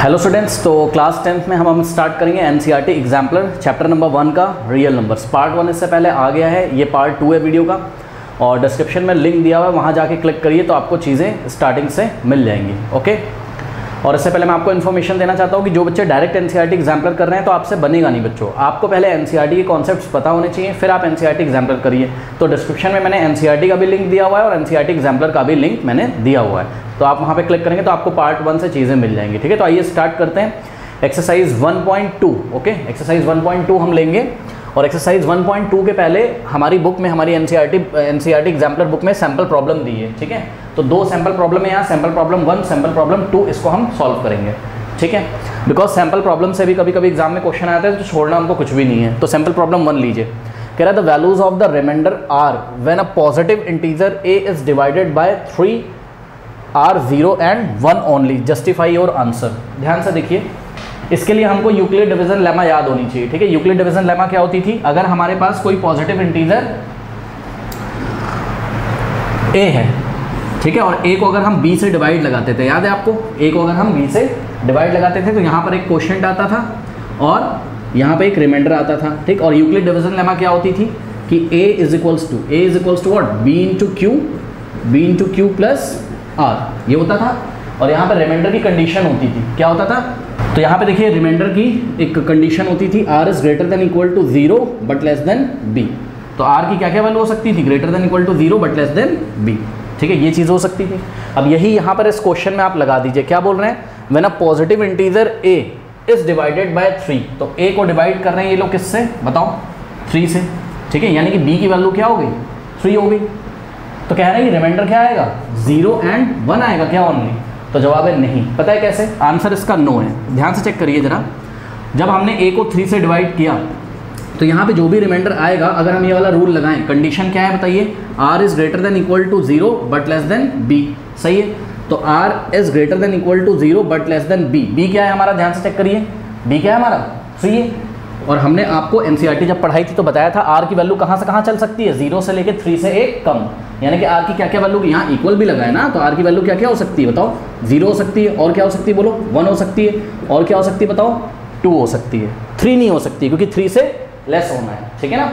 Hello students, तो class 10th में हम स्टार्ट करेंगे एनसीईआरटी एग्जाम्पलर चैप्टर नंबर 1 का रियल नंबर्स। पार्ट 1 इससे पहले आ गया है, ये पार्ट 2 है वीडियो का, और डिस्क्रिप्शन में लिंक दिया हुआ है, वहाँ जाके क्लिक करिए तो आपको चीज़ें स्टार्टिंग से मिल जाएंगी। ओके, और इससे पहले मैं आपको इन्फॉर्मेशन देना चाहता हूँ कि जो बच्चे डायरेक्ट एनसीईआरटी एग्जाम्पलर कर रहे हैं तो आपसे बनेगा नहीं बच्चों। आपको पहले एनसीईआरटी के कॉन्सेप्ट्स पता होने चाहिए, फिर आप एनसीईआरटी एग्जाम्पलर करिए। तो डिस्क्रिप्शन में मैंने एनसीईआरटी का भी लिंक दिया हुआ है और एनसीईआरटी एग्जाम्पलर का भी लिंक मैंने दिया हुआ है, तो आप वहाँ पे क्लिक करेंगे तो आपको पार्ट 1 से चीज़ें मिल जाएंगी। ठीक है, तो आइए स्टार्ट करते हैं एक्सरसाइज 1.2। ओके, एक्सरसाइज 1.2 हम लेंगे, और एक्सरसाइज 1.2 के पहले हमारी बुक में, हमारी एनसीईआरटी एग्जाम्पलर बुक में सैम्पल प्रॉब्लम दी है। ठीक है, तो 2 सैम्पल प्रॉब्लम है यहाँ, सैम्पल प्रॉब्लम 1, सैम्पल प्रॉब्लम 2, इसको हम सॉल्व करेंगे। ठीक है, बिकॉज सैम्पल प्रॉब्लम से भी कभी कभी एग्जाम में क्वेश्चन आते हैं तो छोड़ना हमको कुछ भी नहीं है। तो सैम्पल प्रॉब्लम 1 लीजिए, कह रहा है the values of the remainder are when a positive integer a is divided by 3 are 0 and 1 only, justify your answer. ध्यान से देखिए, इसके लिए हमको यूक्लिड डिवीजन लेमा याद होनी चाहिए। ठीक है, यूक्लिड डिवीजन लेमा क्या होती थी? अगर हमारे पास कोई पॉजिटिव इंटीजर ए है, ठीक है, और ए को अगर हम बी से डिवाइड लगाते थे, याद है आपको, ए को अगर हम बी से डिवाइड लगाते थे तो यहाँ पर एक क्वोशिएंट आता था और यहाँ पे एक रिमाइंडर आता था। ठीक, और यूक्लिड डिवीजन लेमा क्या होती थी कि A is equals to what, B into Q plus R, ये होता था। और यहाँ पर रिमाइंडर की कंडीशन होती थी, क्या होता था? तो यहाँ पे देखिए रिमाइंडर की एक कंडीशन होती थी, r is greater than equal to 0 but less than b. तो आर की क्या क्या वैल्यू हो सकती थी? Greater than equal to 0 but less than b. ठीक है, ये चीज़ हो सकती थी। अब यही यहाँ पर इस क्वेश्चन में आप लगा दीजिए, क्या बोल रहे हैं? When a positive integer a is divided by 3, तो ए को डिवाइड कर रहे हैं ये लोग किससे बताओ? 3 से। ठीक है, यानी कि बी की वैल्यू क्या हो गई? 3 हो गई। तो कह रहे हैं कि रिमाइंडर क्या आएगा? 0 एंड 1 आएगा क्या ओनली? तो जवाब है नहीं। पता है कैसे? आंसर इसका नो है। ध्यान से चेक करिए जरा, जब हमने ए को 3 से डिवाइड किया तो यहाँ पे जो भी रिमाइंडर आएगा, अगर हम ये वाला रूल लगाएं, कंडीशन क्या है बताइए? R is greater than equal to 0 but less than b. सही है, तो r is greater than equal to 0 but less than b. B क्या है हमारा? ध्यान से चेक करिए, बी क्या है हमारा? 3 है। और हमने आपको एनसीईआरटी जब पढ़ाई थी तो बताया था आर की वैल्यू कहाँ से कहाँ चल सकती है? 0 से लेके 3 से एक कम, यानी कि आर की क्या क्या वैल्यू, यहाँ इक्वल भी लगाए ना, तो आर की वैल्यू क्या क्या हो सकती है बताओ? 0 हो सकती है, और क्या हो सकती है बोलो? 1 हो सकती है, और क्या हो सकती है बताओ? 2 हो सकती है। 3 नहीं हो सकती क्योंकि 3 से लेस होना है। ठीक है ना,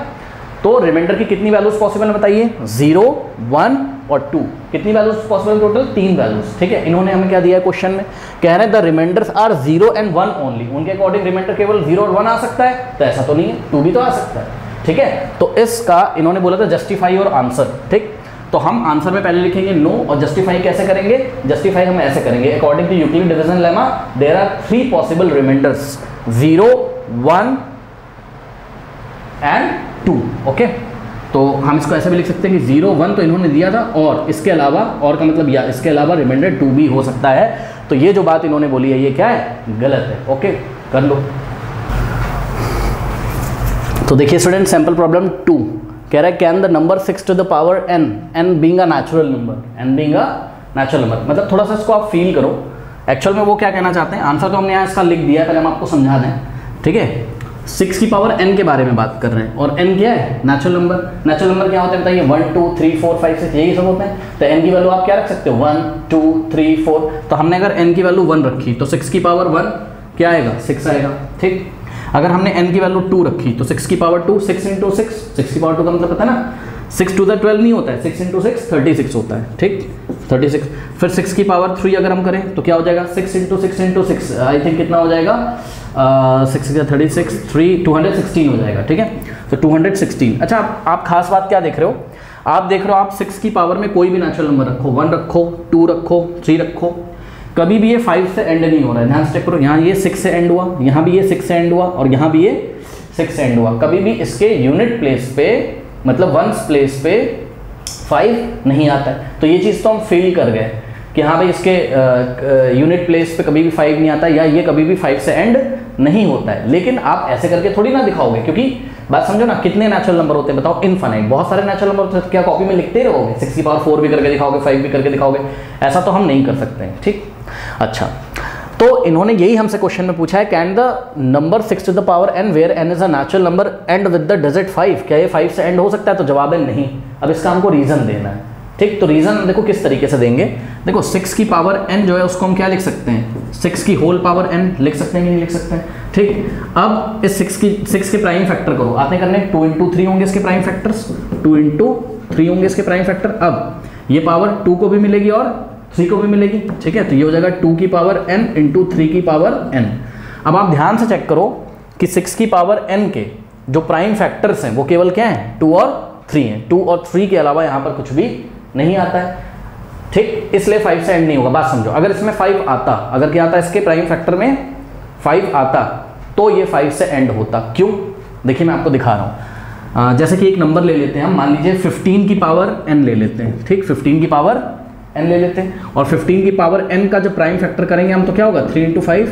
तो रिमाइंडर की कितनी वैल्यूज पॉसिबल है बताइए? 0, 1 और 2। कितनी वैल्यूज पॉसिबल? Total 3 values. ठीक है, इन्होंने हमें क्या दिया है क्वेश्चन में? कह रहे हैं the remainders are 0 and 1 only. उनके अकॉर्डिंग रिमाइंडर केवल 0 और 1 आ सकता है, तो ऐसा तो नहीं है, 2 भी तो आ सकता है। ठीक है, तो इसका इन्होंने बोला था जस्टिफाई योर आंसर। ठीक, तो हम आंसर में पहले लिखेंगे नो, और जस्टिफाई कैसे करेंगे? जस्टिफाई हम ऐसे करेंगे, according to Euclid division lemma there are 3 possible remainders, 0, 1 and 2। Okay, तो हम इसको ऐसे भी लिख सकते हैं कि 0, 1 तो इन्होंने दिया था, और इसके अलावा, और का मतलब या इसके अलावा रिमाइंडर 2 भी हो सकता है। तो ये जो बात इन्होंने बोली है ये क्या है? गलत है। ओके, कर लो। तो देखिए स्टूडेंट, सैम्पल प्रॉब्लम 2 कह रहा है can the number 6 to the power n, n being a natural number, n being a natural number. मतलब थोड़ा सा इसको आप फील करो, एक्चुअल में वो क्या कहना चाहते हैं। आंसर तो हमने यहाँ इसका लिख दिया है, पहले हम आपको समझा दें। ठीक है, 6 की पावर n के बारे में बात कर रहे हैं, और n क्या है? Natural number. नेचुरल नंबर क्या होते हैं बताइए? 1, 2, 3, 4, 5, 6, यही सब होते हैं। तो n की वैल्यू आप क्या रख सकते हो? 1, 2, 3, 4। तो हमने अगर n की वैल्यू 1 रखी तो 6 की पावर 1 क्या आएगा? 6 आएगा। ठीक, अगर हमने n की वैल्यू 2 रखी तो 6 की पावर 2, 6 इंटू 6, 6 की पावर 2 का मतलब पता है ना, 6 टू द 12 नहीं होता है, 6 इंटू 6 36 होता है। ठीक, 36। फिर 6 की पावर 3 अगर हम करें तो क्या हो जाएगा? 6 इंटू 6 इंटू 6, आई थिंक कितना हो जाएगा? 6 का 36, 3, 216 हो जाएगा। ठीक है, तो 216। अच्छा, आप खास बात क्या देख रहे हो? आप देख रहे हो, आप 6 की पावर में कोई भी नेचुरल नंबर रखो, 1 रखो, 2 रखो, 3 रखो, कभी भी ये 5 से एंड नहीं हो रहा है। ध्यान से चेक करो, यहाँ ये 6 से एंड हुआ, यहाँ भी ये 6 से एंड हुआ, और यहाँ भी ये 6 से एंड हुआ। कभी भी इसके यूनिट प्लेस पे, मतलब वंस प्लेस पे 5 नहीं आता है। तो ये चीज़ तो हम फील कर गए कि हाँ भाई इसके यूनिट प्लेस पे कभी भी 5 नहीं आता, या ये कभी भी 5 से एंड नहीं होता है। लेकिन आप ऐसे करके थोड़ी ना दिखाओगे, क्योंकि बात समझो ना, कितने नेचुरल नंबर होते हैं बताओ? इनफाइनाइट, बहुत सारे नेचुरल नंबर होते हैं। क्या कॉपी में लिखते रहोगे? 6 की पावर 4 भी करके दिखाओगे, 5 भी करके दिखाओगे? ऐसा तो हम नहीं कर सकते हैं। ठीक, अच्छा, तो इन्होंने यही हमसे क्वेश्चन में पूछा है, can the number 6 to the power n where n is a natural number end with the digit 5, क्या ये 5 से एंड हो सकता है? तो जवाब है नहीं। अब इसका हमको रीजन देना है। ठीक, तो रीजन देखो किस तरीके से देंगे। देखो 6 की पावर n जो है उसको हम क्या लिख सकते हैं, 6 की होल पावर n लिख सकते हैं कि नहीं लिख सकते हैं। ठीक, अब इस 6 के प्राइम फैक्टर करो, आपने करने 2 × 3 होंगे इसके प्राइम फैक्टर्स, 2 × 3 होंगे इसके प्राइम फैक्टर। अब ये पावर 2 को भी मिलेगी और 3 को भी मिलेगी। ठीक है, तो ये हो जाएगा 2 की पावर n × 3 की पावर n। अब आप ध्यान से चेक करो कि 6 की पावर n के जो प्राइम फैक्टर्स हैं वो केवल क्या हैं, 2 और 3 हैं। 2 और 3 के अलावा यहाँ पर कुछ भी नहीं आता है। ठीक, इसलिए 5 से एंड नहीं होगा। बात समझो, अगर इसमें 5 आता, अगर क्या आता इसके प्राइम फैक्टर में 5 आता तो ये 5 से एंड होता। क्यों, देखिए मैं आपको दिखा रहा हूँ। जैसे कि एक नंबर ले लेते हैं हम, मान लीजिए 15 की पावर n ले लेते हैं। ठीक, 15 की पावर n ले लेते हैं और 15 की पावर n का जो प्राइम फैक्टर करेंगे हम तो क्या होगा, 3 × 5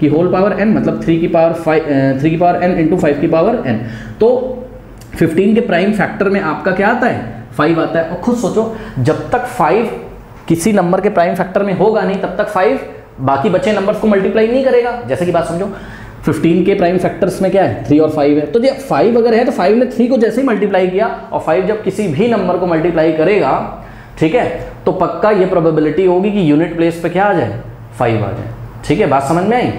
की होल पावर n, मतलब 3 की पावर n × 5 की पावर n। तो 15 के प्राइम फैक्टर में आपका क्या आता है, 5 आता है। और खुद सोचो, जब तक 5 किसी नंबर के प्राइम फैक्टर में होगा नहीं तब तक 5 बाकी बचे नंबर्स को मल्टीप्लाई नहीं करेगा। जैसे कि बात समझो, 15 के प्राइम फैक्टर्स में क्या है, 3 और 5 है। तो जब 5 अगर है तो 5 ने 3 को जैसे ही मल्टीप्लाई किया, और 5 जब किसी भी नंबर को मल्टीप्लाई करेगा, ठीक है, तो पक्का ये प्रोबेबिलिटी होगी कि यूनिट प्लेस पे क्या आ जाए, 5 आ जाए। ठीक है, बात समझ में आई।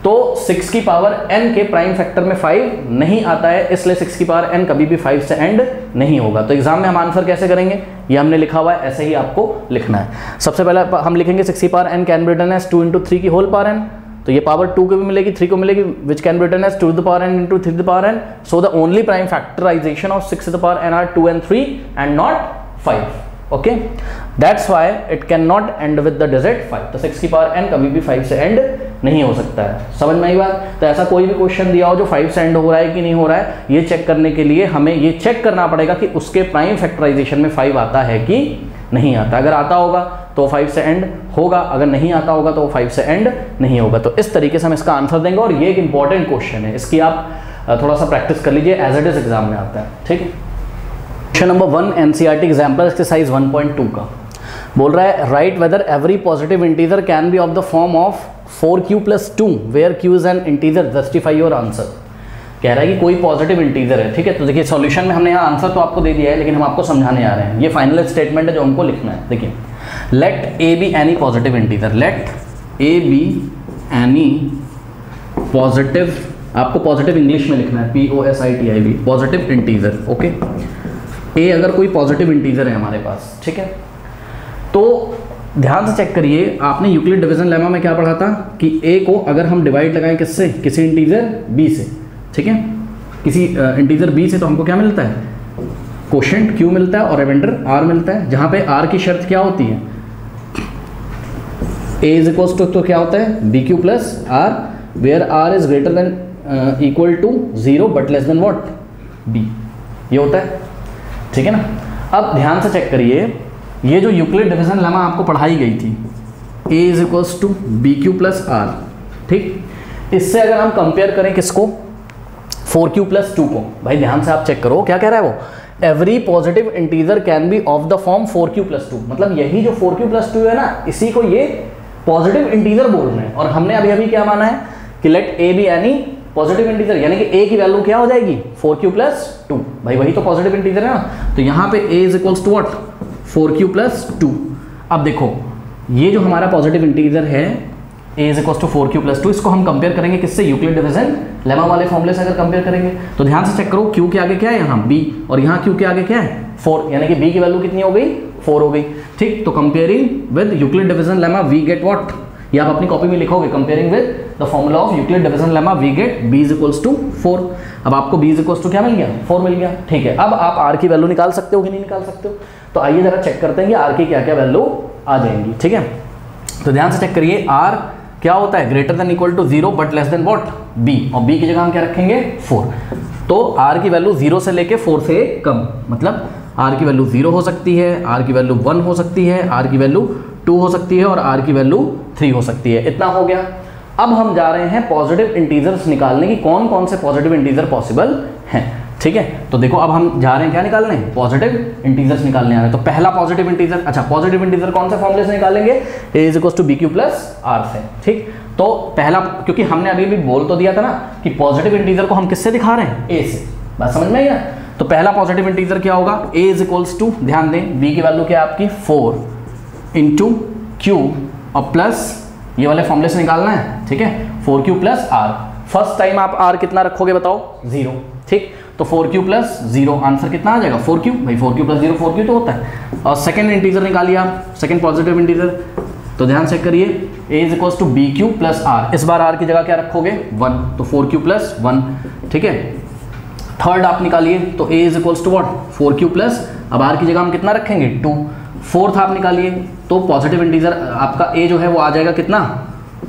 तो 6 की पावर n के प्राइम फैक्टर में 5 नहीं आता है, इसलिए 6 की पावर n कभी भी 5 से एंड नहीं होगा। तो एग्जाम में हम आंसर कैसे करेंगे, ये हमने लिखा हुआ है, ऐसे ही आपको लिखना है। सबसे पहले हम लिखेंगे 6 की power n can be written as 2 × 3 की होल पावर n। तो ये पावर 2 को भी मिलेगी, 3 को मिलेगी, which can be written as 2 to the power n × 3 to the power n। So the only prime factorization of 6 to the power n are 2 and 3 and not 5। Okay, that's why it can not end with the digit 5। तो 6 की power n कभी भी 5 से and नहीं हो सकता है। समझ में आई बात। तो ऐसा कोई भी क्वेश्चन दिया हो जो 5 से एंड हो रहा है कि नहीं हो रहा है, ये चेक करने के लिए हमें ये चेक करना पड़ेगा कि उसके प्राइम फैक्टराइजेशन में 5 आता है कि नहीं आता। अगर आता होगा तो 5 से एंड होगा, अगर नहीं आता होगा तो 5 से एंड नहीं होगा। तो इस तरीके से हम इसका आंसर देंगे, और ये एक इंपॉर्टेंट क्वेश्चन है, इसकी आप थोड़ा सा प्रैक्टिस कर लीजिए, एज इट इज एग्जाम में आता है। ठीक है, question number 1 NCERT example exercise 1.2 का बोल रहा है, write whether every positive integer can be of the form of 4q + 2 where q is an integer, justify your answer. कह रहा है कि कोई पॉजिटिव इंटीजर है। ठीक है, तो देखिए सॉल्यूशन में हमने यहाँ आंसर तो आपको दे दिया है, लेकिन हम आपको समझाने आ रहे हैं। ये फाइनल स्टेटमेंट है जो हमको लिखना है। देखिए, let a be any positive integer, let a be any positive, आपको पॉजिटिव इंग्लिश में लिखना है, POSITIV, positive integer. Okay, a अगर कोई पॉजिटिव इंटीजर है हमारे पास, ठीक है, तो ध्यान से चेक करिए, आपने यूक्लिड डिवीजन लेमा में क्या पढ़ा था कि a को अगर हम डिवाइड लगाएं किससे, किसी इंटीजर b से, ठीक है, किसी इंटीजर b से, तो हमको क्या मिलता है, कोशेंट q मिलता है और रिमाइंडर r मिलता है। जहां पे r की शर्त क्या होती है, a इज इक्वल टू, तो क्या होता है bq + r, where r is greater than equal to 0 but less than what, b, ये होता है। ठीक है ना। अब ध्यान से चेक करिए, ये जो यूक्लिड डिवीजन लेमा आपको पढ़ाई गई थी, a is equal to bq + r, ठीक, इससे अगर हम कंपेयर करें किसको, 4q + 2 को, भाई ध्यान से आप चेक करो क्या कह रहा है वो, every positive integer can be of the form 4q + 2, मतलब यही जो 4q + 2 है ना, इसी को ये पॉजिटिव इंटीजर बोल रहे हैं। और हमने अभी अभी क्या माना है कि let a be any positive integer, यानी कि a की वैल्यू क्या हो जाएगी, 4q + 2, भाई वही तो पॉजिटिव इंटीजर है ना। तो यहाँ पे a is equal to what, 4q + 2। अब देखो, ये जो हमारा पॉजिटिव इंटीजर है a is equal to 4q + 2, इसको हम कंपेयर करेंगे किससे, यूक्लिड डिवीजन लेमा वाले फॉर्मूले से अगर कंपेयर करेंगे, तो ध्यान से चेक करो, q के आगे क्या है यहाँ b, और यहाँ q के आगे क्या है 4, यानी कि b की वैल्यू कितनी हो गई, 4 हो गई। ठीक, तो comparing with Euclid division lemma we get what, ये आप अपनी कॉपी में लिखोगे, comparing with the formula of Euclid division lemma we get b is equal to 4। अब आपको b इज इक्वल टू क्या मिल गया, 4 मिल गया। ठीक है, अब आप r की वैल्यू निकाल सकते हो कि नहीं निकाल सकते हो, तो आइए जरा चेक करते हैं कि r की क्या क्या वैल्यू आ जाएंगी। ठीक है, तो ध्यान से चेक करिए, r क्या होता है, greater than equal to 0 but less than what, b, और b की जगह हम क्या रखेंगे 4। तो r की वैल्यू 0 से लेके 4 से कम, मतलब r की वैल्यू 0 हो सकती है, r की वैल्यू 1 हो सकती है, r की वैल्यू 2 हो सकती है, और r की वैल्यू 3 हो सकती है। इतना हो गया। अब हम जा रहे हैं पॉजिटिव इंटीजर्स निकालने की, कौन कौन से पॉजिटिव इंटीजर पॉसिबल हैं। ठीक है, तो देखो अब हम जा रहे हैं क्या निकालने, पॉजिटिव इंटीजर्स निकालने आ रहे हैं। तो पहला पॉजिटिव इंटीजर, अच्छा पॉजिटिव इंटीजर कौन से फॉर्मूले से निकालेंगे, a is equal to bq + r से। ठीक, तो पहला, क्योंकि हमने अभी भी बोल तो दिया था ना कि पॉजिटिव इंटीजर को हम किससे दिखा रहे हैं, a से, बात समझ में आई ना। तो पहला पॉजिटिव इंटीजर क्या होगा, a इज इक्वल्स टू, ध्यान दें b की वैल्यू क्या है आपकी 4 इंटू क्यू और प्लस ये वाले फॉर्मूले से निकालना है, ठीक है, 4q plus r। First time आप r कितना रखोगे बताओ, 0, ठीक, तो 4q प्लस 0, आंसर कितना आ जाएगा 4q, भाई 4q प्लस 0 4q तो होता है। और सेकंड इंटीजर निकालिए आप, सेकंड पॉजिटिव इंटीजर, तो ध्यान चेक करिए, a is equals to bq plus r, इस बार r की जगह क्या रखोगे 1, तो 4q प्लस 1, ठीक है। थर्ड आप निकालिए, तो a is equals to what 4q plus, अब r की जगह हम कितना रखेंगे 2। फोर्थ आप निकालिए, तो पॉजिटिव इंटीजर आपका a जो है वो आ जाएगा कितना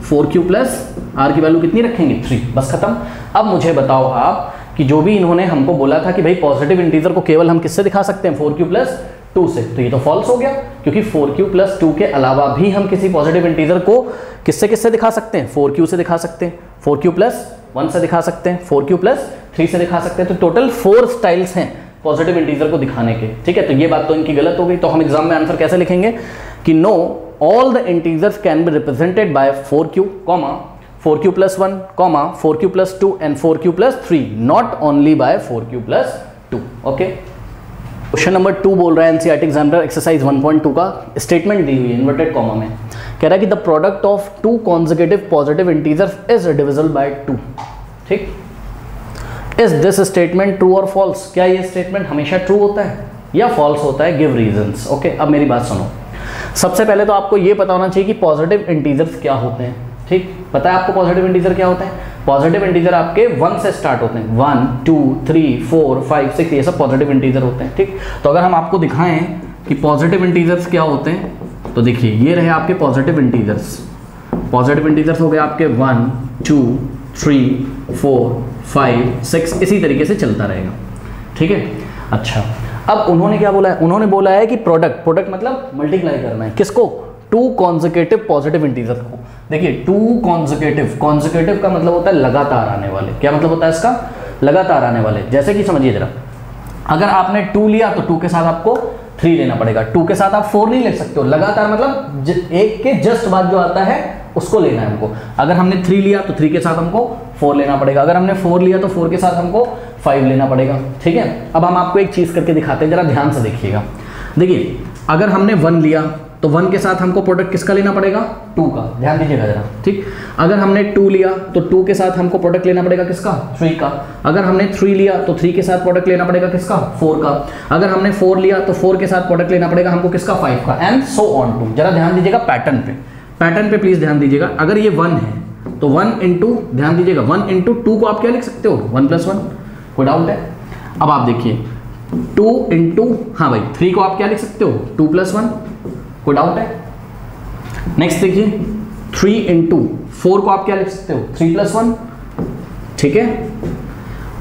4q प्लस r की वैल्यू कितनी रखेंगे 3, बस खत्म। अब मुझे बताओ आप कि जो भी इन्होंने हमको बोला था कि भाई पॉजिटिव इंटीजर को केवल हम किससे दिखा सकते हैं 4q प्लस 2 से, तो ये तो फॉल्स हो गया, क्योंकि 4q प्लस 2 के अलावा भी हम किसी पॉजिटिव इंटीजर को किससे दिखा सकते हैं 4q से दिखा सकते हैं, 4q प्लस 1 से दिखा सकते हैं, 4q प्लस 3 से दिखा सकते हैं। तो टोटल 4 स्टाइल्स हैं पॉजिटिव इंटीजर को दिखाने के, ठीक है। तो ये बात तो इनकी गलत हो गई, तो हम एग्जाम में आंसर कैसे लिखेंगे कि know all the integers can be represented by 4q, 4q plus 1, 4q plus 2 and 4q plus 3, not only by 4q plus 2, okay. Question number 2 बोल रहा है एनसीईआरटी एग्जामिनर एक्सरसाइज 1.2 का, स्टेटमेंट दी हुई है इन्वर्टेड कॉमा में, कह रहा है कि the product of 2 consecutive positive integers is divisible by 2, ठीक। इज दिस स्टेटमेंट ट्रू और फॉल्स, क्या ये स्टेटमेंट हमेशा ट्रू होता है या फॉल्स होता है, गिव रीजंस, ओके। अब मेरी बात सुनो, सबसे पहले तो आपको ये पता होना चाहिए कि पॉजिटिव इंटीजर्स क्या होते हैं, ठीक, पता है आपको पॉजिटिव इंटीजर क्या होते हैं। पॉजिटिव इंटीजर आपके 1 से स्टार्ट होते हैं, 1 2 3 4 5 6, ये सब पॉजिटिव इंटीजर होते हैं, ठीक। तो अगर हम आपको दिखाएं कि पॉजिटिव इंटीजर्स क्या होते हैं, तो देखिए ये रहे आपके पॉजिटिव इंटीजर्स। पॉजिटिव इंटीजर्स हो गए आपके 1 2 3 4 5 6, इसी तरीके से चलता रहेगा, ठीक है। अच्छा, अब उन्होंने क्या बोला है, उन्होंने बोला है कि प्रोडक्ट मतलब मल्टीप्लाई करना है, किसको 2 कॉन्जिक्यूटिव पॉजिटिव इंटीजर को। देखिए 2 कॉन्जिक्यूटिव का मतलब होता है लगातार आने वाले, क्या मतलब होता है इसका, लगातार आने वाले। जैसे कि समझिए जरा, अगर आपने 2 लिया तो 2 के साथ आपको 3 लेना पड़ेगा, 2 के साथ आप 4 नहीं ले सकते हो, लगातार मतलब एक के जस्ट बाद जो आता है उसको लेना है हमको। अगर हमने 3 लिया तो 3 के साथ हमको 4 लेना पड़ेगा, अगर हमने 4 लिया तो 4 के साथ हमको 5 लेना पड़ेगा, ठीक है। अब हम आपको एक चीज़ करके दिखाते हैं, जरा ध्यान से देखिएगा। देखिए अगर हमने 1 लिया तो 1 के साथ हमको प्रोडक्ट किसका लेना पड़ेगा 2 का, ध्यान दीजिएगा जरा, ठीक। अगर हमने 2 लिया तो 2 के साथ हमको प्रोडक्ट लेना पड़ेगा किसका 3 का। अगर हमने 3 लिया तो 3 के साथ प्रोडक्ट लेना पड़ेगा किसका 4 का। अगर हमने 4 लिया तो 4 के साथ प्रोडक्ट लेना पड़ेगा हमको किसका 5 का, एंड सो ऑन टू। जरा ध्यान दीजिएगा पैटर्न पे प्लीज ध्यान दीजिएगा। अगर ये 1 है तो 1 इंटू, ध्यान दीजिएगा 1 इंटू 2 को आप क्या लिख सकते हो 1 प्लस 1, कोई डाउट है। अब आप देखिए 2 इंटू, हाँ भाई 3 को आप क्या लिख सकते हो 2 प्लस 1, कोई डाउट है। नेक्स्ट देखिए 3 इंटू 4 को आप क्या लिख सकते हो 3 प्लस 1, ठीक है।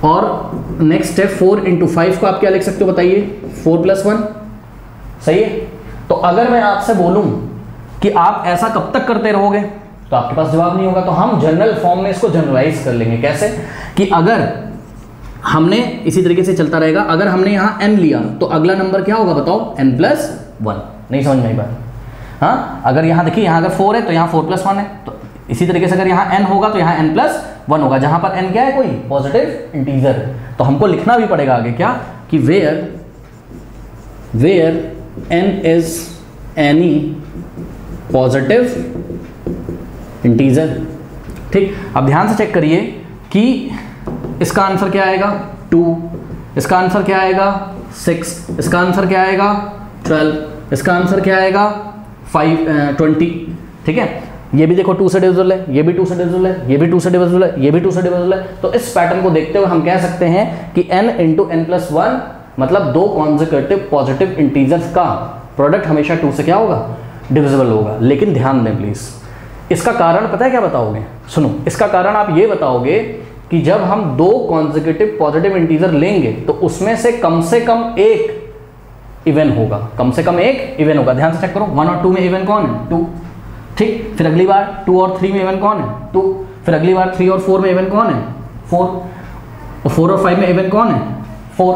और नेक्स्ट है 4 इंटू 5 को आप क्या लिख सकते हो बताइए 4 प्लस 1, सही है। तो अगर मैं आपसे बोलूं कि आप ऐसा कब तक करते रहोगे तो आपके पास जवाब नहीं होगा। तो हम जनरल फॉर्म में इसको जनरलाइज कर लेंगे, कैसे कि अगर हमने इसी तरीके से चलता रहेगा, अगर हमने यहाँ n लिया तो अगला नंबर क्या होगा बताओ n प्लस 1, नहीं समझ में आई बात, हाँ। अगर यहाँ देखिए यहाँ अगर 4 है तो यहाँ 4 प्लस 1 है, तो इसी तरीके से अगर यहाँ n होगा तो यहाँ n प्लस 1 होगा, जहां पर n क्या है कोई पॉजिटिव इंटीजर है। तो हमको लिखना भी पड़ेगा आगे क्या कि where n is any positive integer, ठीक। अब ध्यान से चेक करिए कि इसका आंसर क्या आएगा 2, इसका आंसर क्या आएगा 6, इसका आंसर क्या आएगा 12, इसका आंसर क्या आएगा 20, ठीक है। ये भी देखो 2 से डिविजिबल है, ये भी 2 से डिविजिबल है, ये भी 2 से डिविजिबल है, ये भी 2 से डिविजिबल है। तो इस पैटर्न को देखते हुए हम कह सकते हैं कि n इंटू n प्लस 1 मतलब 2 कॉन्जिक्यूटिव पॉजिटिव इंटीजर्स का प्रोडक्ट हमेशा 2 से क्या होगा डिविजिबल होगा। लेकिन ध्यान दें प्लीज, इसका कारण पता है क्या बताओगे, सुनो, इसका कारण आप ये बताओगे कि जब हम 2 कॉन्जिक्यूटिव पॉजिटिव इंटीजर लेंगे तो उसमें से कम एक इवन होगा, कम से कम एक इवन होगा। ध्यान से चेक करो 1 और 2 में इवन कौन है 2, ठीक। फिर अगली बार 2 और 3 में इवन कौन है 2, फिर अगली बार 3 और 4 में इवन कौन है 4, और 4 और 5 में इवन कौन है 4,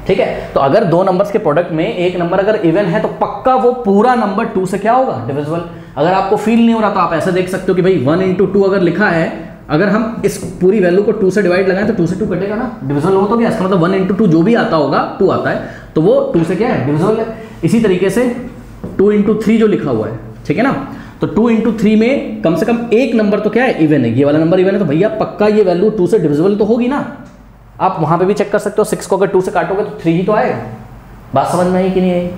ठीक है। तो अगर 2 नंबर्स के प्रोडक्ट में एक नंबर अगर इवन है तो पक्का वो पूरा नंबर 2 से क्या होगा डिविजिबल। अगर आपको फील नहीं हो रहा तो आप ऐसे देख सकते हो कि भाई 1 इंटू 2 अगर लिखा है अगर हम इस पूरी वैल्यू को 2 से डिवाइड लगाएं तो 2 से 2 कटेगा ना, डिविजिबल हो तो क्या, इसका मतलब 1 into 2 जो भी आता होगा 2 आता है, तो वो 2 से क्या है, डिविजिबल है। इसी तरीके से 2 into 3 जो लिखा हुआ है, ठीक है ना, तो 2 into 3 में कम से कम एक नंबर तो क्या है, इवन है, ये वाला नंबर इवन है, तो भैया पक्का ये वैल्यू 2 से डिविजिबल तो होगी ना। आप वहां पे भी चेक कर सकते हो, 6 को अगर 2 से काटोगे तो 3 ही तो आएगा। बात समझ में आई कि नहीं आई,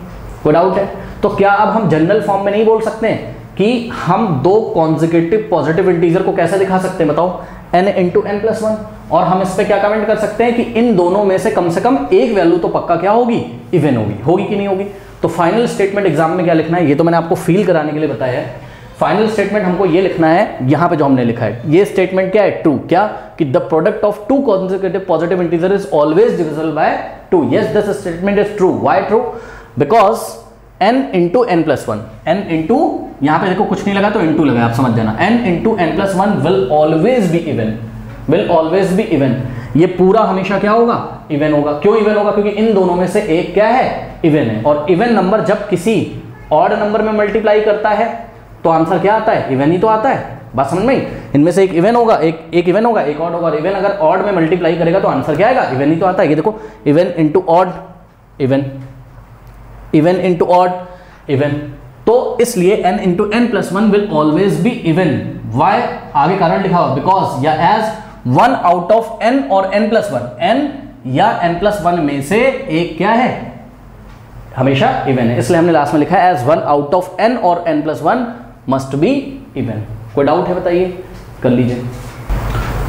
कोई डाउट है? तो क्या अब हम जनरल फॉर्म में नहीं बोल सकते हैं कि हम दो कॉन्जिक्यूटिव पॉजिटिव इंटीजर को कैसे दिखा सकते हैं, बताओ, n into n+1, और हम इस पे क्या कमेंट कर सकते हैं कि इन दोनों में से कम एक वैल्यू तो पक्का क्या होगी, इवन होगी कि नहीं होगी। तो फाइनल स्टेटमेंट एग्जाम में क्या लिखना है, ये तो मैंने आपको फील कराने के लिए बताया है। फाइनल स्टेटमेंट हमको ये लिखना है, यहां पे जो हमने लिखा है ये स्टेटमेंट क्या है, ट्रू, क्या कि the product of two consecutive positive integer is always divisible by 2। Yes, this statement is true. Why true? Because n into n+1, n into, यहां पे देखो कुछ नहीं लगा तो into लगा, आप समझ जाना, n into n+1 will always be even, will always be even। ये पूरा हमेशा क्या होगा, इवन होगा। क्यों इवन होगा? क्योंकि इन दोनों में से एक क्या है, इवन है, और इवन नंबर जब किसी ऑड नंबर में मल्टीप्लाई करता है तो आंसर क्या आता है, इवन ही तो आता है। बात समझ में? इनमें से एक इवन होगा, एक इवन होगा, एक ऑड होगा, और इवन अगर ऑड में मल्टीप्लाई करेगा तो आंसर क्या आएगा, इवन ही तो आता है। ये देखो, even into odd, even, even into odd, even. तो इसलिए n into n+1 will always be even. Why? आगे कारण लिखा हुआ, बिकॉज या एज 1 out of n और n+1, n या n+1 में से एक क्या है, हमेशा इवन है, इसलिए हमने लास्ट में लिखा है एज 1 out of n और n+1 मस्ट बी इवन। कोई डाउट है बताइए, कर लीजिए।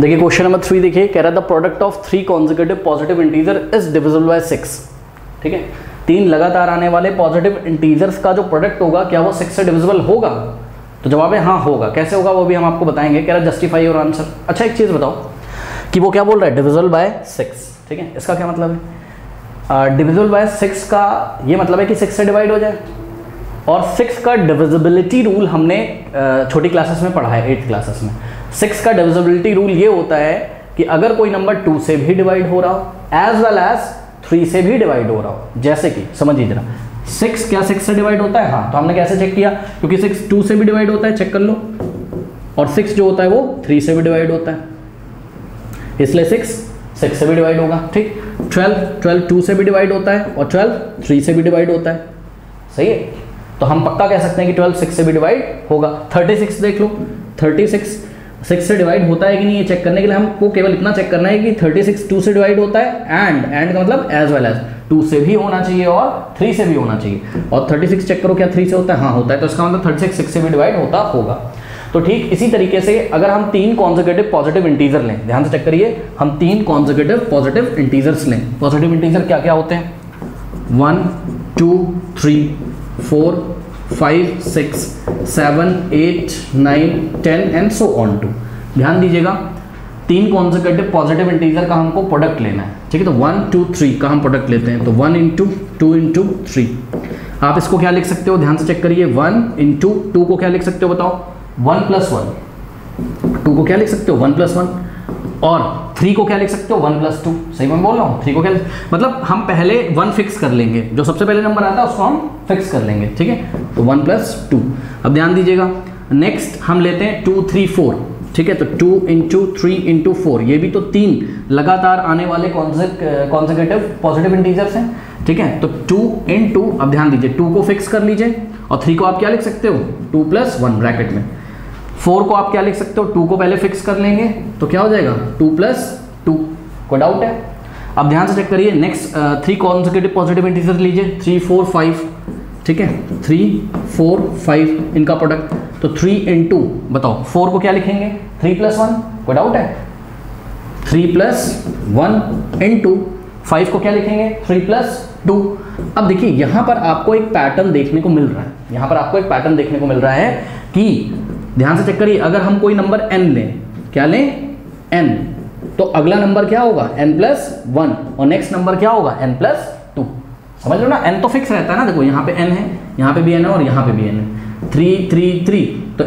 देखिए क्वेश्चन नंबर 3 देखिए, कह रहा है the product of 3 consecutive positive integer is divisible by 6। ठीक है, 3 लगातार आने वाले पॉजिटिव इंटीजर्स का जो प्रोडक्ट होगा क्या वो 6 से डिविजिबल होगा? तो जवाब है हाँ होगा। कैसे होगा वो भी हम आपको बताएंगे। कह रहा है जस्टिफाई योर आंसर। अच्छा एक चीज़ बताओ कि वो क्या बोल रहा है, डिविजिबल बाय 6। ठीक है, इसका क्या मतलब है? डिविजिबल बाय 6 का ये मतलब है कि 6 से डिवाइड हो जाए, और 6 का डिविजिबिलिटी रूल हमने छोटी क्लासेस में पढ़ा है, 8th क्लासेस में। 6 का डिविजिबिलिटी रूल ये होता है कि अगर कोई नंबर 2 से भी डिवाइड हो रहा हो एज वेल एज 3 से भी डिवाइड हो रहा हो, जैसे कि समझिए जरा, 6 क्या 6 से डिवाइड होता है? हाँ, तो हमने कैसे चेक किया, क्योंकि 6 2 से भी डिवाइड होता है, चेक कर लो, और 6 जो होता है वो 3 से भी डिवाइड होता है, इसलिए 6 से भी डिवाइड होगा। ठीक, 12 2 से भी डिवाइड होता है, और 12 3 से भी डिवाइड होता है। सही है, तो हम पक्का कह सकते हैं कि 12 6 से भी डिवाइड होगा। 36 देख लो, 36 6 से डिवाइड होता है कि नहीं, ये चेक करने के लिए हमको केवल इतना चेक करना है कि 36 2 से डिवाइड होता है, एंड का मतलब एज वेल एज 2 से भी होना चाहिए और 3 से भी होना चाहिए। और 36 चेक करो क्या 3 से होता है? हाँ होता है, तो इसका मतलब 36 6 से भी डिवाइड होता होगा। तो ठीक इसी तरीके से अगर हम 3 कॉन्जिक्यूटिव पॉजिटिव इंटीजर लें, ध्यान से चेक करिए, हम 3 कॉन्जिक्यूटिव पॉजिटिव इंटीजर्स लें। पॉजिटिव इंटीजर क्या क्या होते हैं? 1 2 3 4 5 6 7 8 9 10 एंड सो ऑन टू। ध्यान दीजिएगा, 3 कॉन्जिक्यूटिव पॉजिटिव इंटीजर का हमको प्रोडक्ट लेना है। ठीक है, तो 1 2 3 का हम प्रोडक्ट लेते हैं, तो 1 into 2 into 3। आप इसको क्या लिख सकते हो, ध्यान से चेक करिए, 1 into 2 को क्या लिख सकते हो बताओ, 1 + 1। 2 को क्या लिख सकते हो, 1 + 1, और 3 को क्या लिख सकते हो, 1 + 2। सही मैं बोल रहा हूँ? 3 को क्या मतलब हम पहले 1 फिक्स कर लेंगे, जो सबसे पहले नंबर आता है उसको हम फिक्स कर लेंगे। ठीक है, तो 1 + 2। अब ध्यान दीजिएगा, नेक्स्ट हम लेते हैं 2 3 4। ठीक है, तो 2 into 3 into 4, ये भी तो 3 लगातार आने वाले कॉन्जिक्यूटिव पॉजिटिव इंटीजर्स हैं। ठीक है, तो 2 into, अब ध्यान दीजिए, 2 को फिक्स कर लीजिए, और 3 को आप क्या लिख सकते हो, 2 + 1 ब्रैकेट में। 4 को आप क्या लिख सकते हो, 2 को पहले फिक्स कर लेंगे तो क्या हो जाएगा, 2 + 2। कोई डाउट है? अब ध्यान से चेक करिए, नेक्स्ट 3 कॉन्जिक्यूटिव पॉजिटिव इंटीजर लीजिए, 3 4 5। ठीक है, 3 4 5 इनका प्रोडक्ट, तो 3 into, बताओ 4 को क्या लिखेंगे, 3 + 1। कोई डाउट है? 3 + 1 into 5 को क्या लिखेंगे, 3 + 2। अब देखिए यहाँ पर आपको एक पैटर्न देखने को मिल रहा है, यहाँ पर आपको एक पैटर्न देखने को मिल रहा है कि ध्यान से चेक करिए, अगर हम कोई नंबर n लें, क्या लें, n, तो अगला नंबर क्या होगा, n+1, और नेक्स्ट नंबर क्या होगा, n+2। समझ लो ना, n तो फिक्स रहता है ना, देखो यहाँ पे n है, यहाँ पे भी n है, और यहाँ पे भी n है, 3 3 3, तो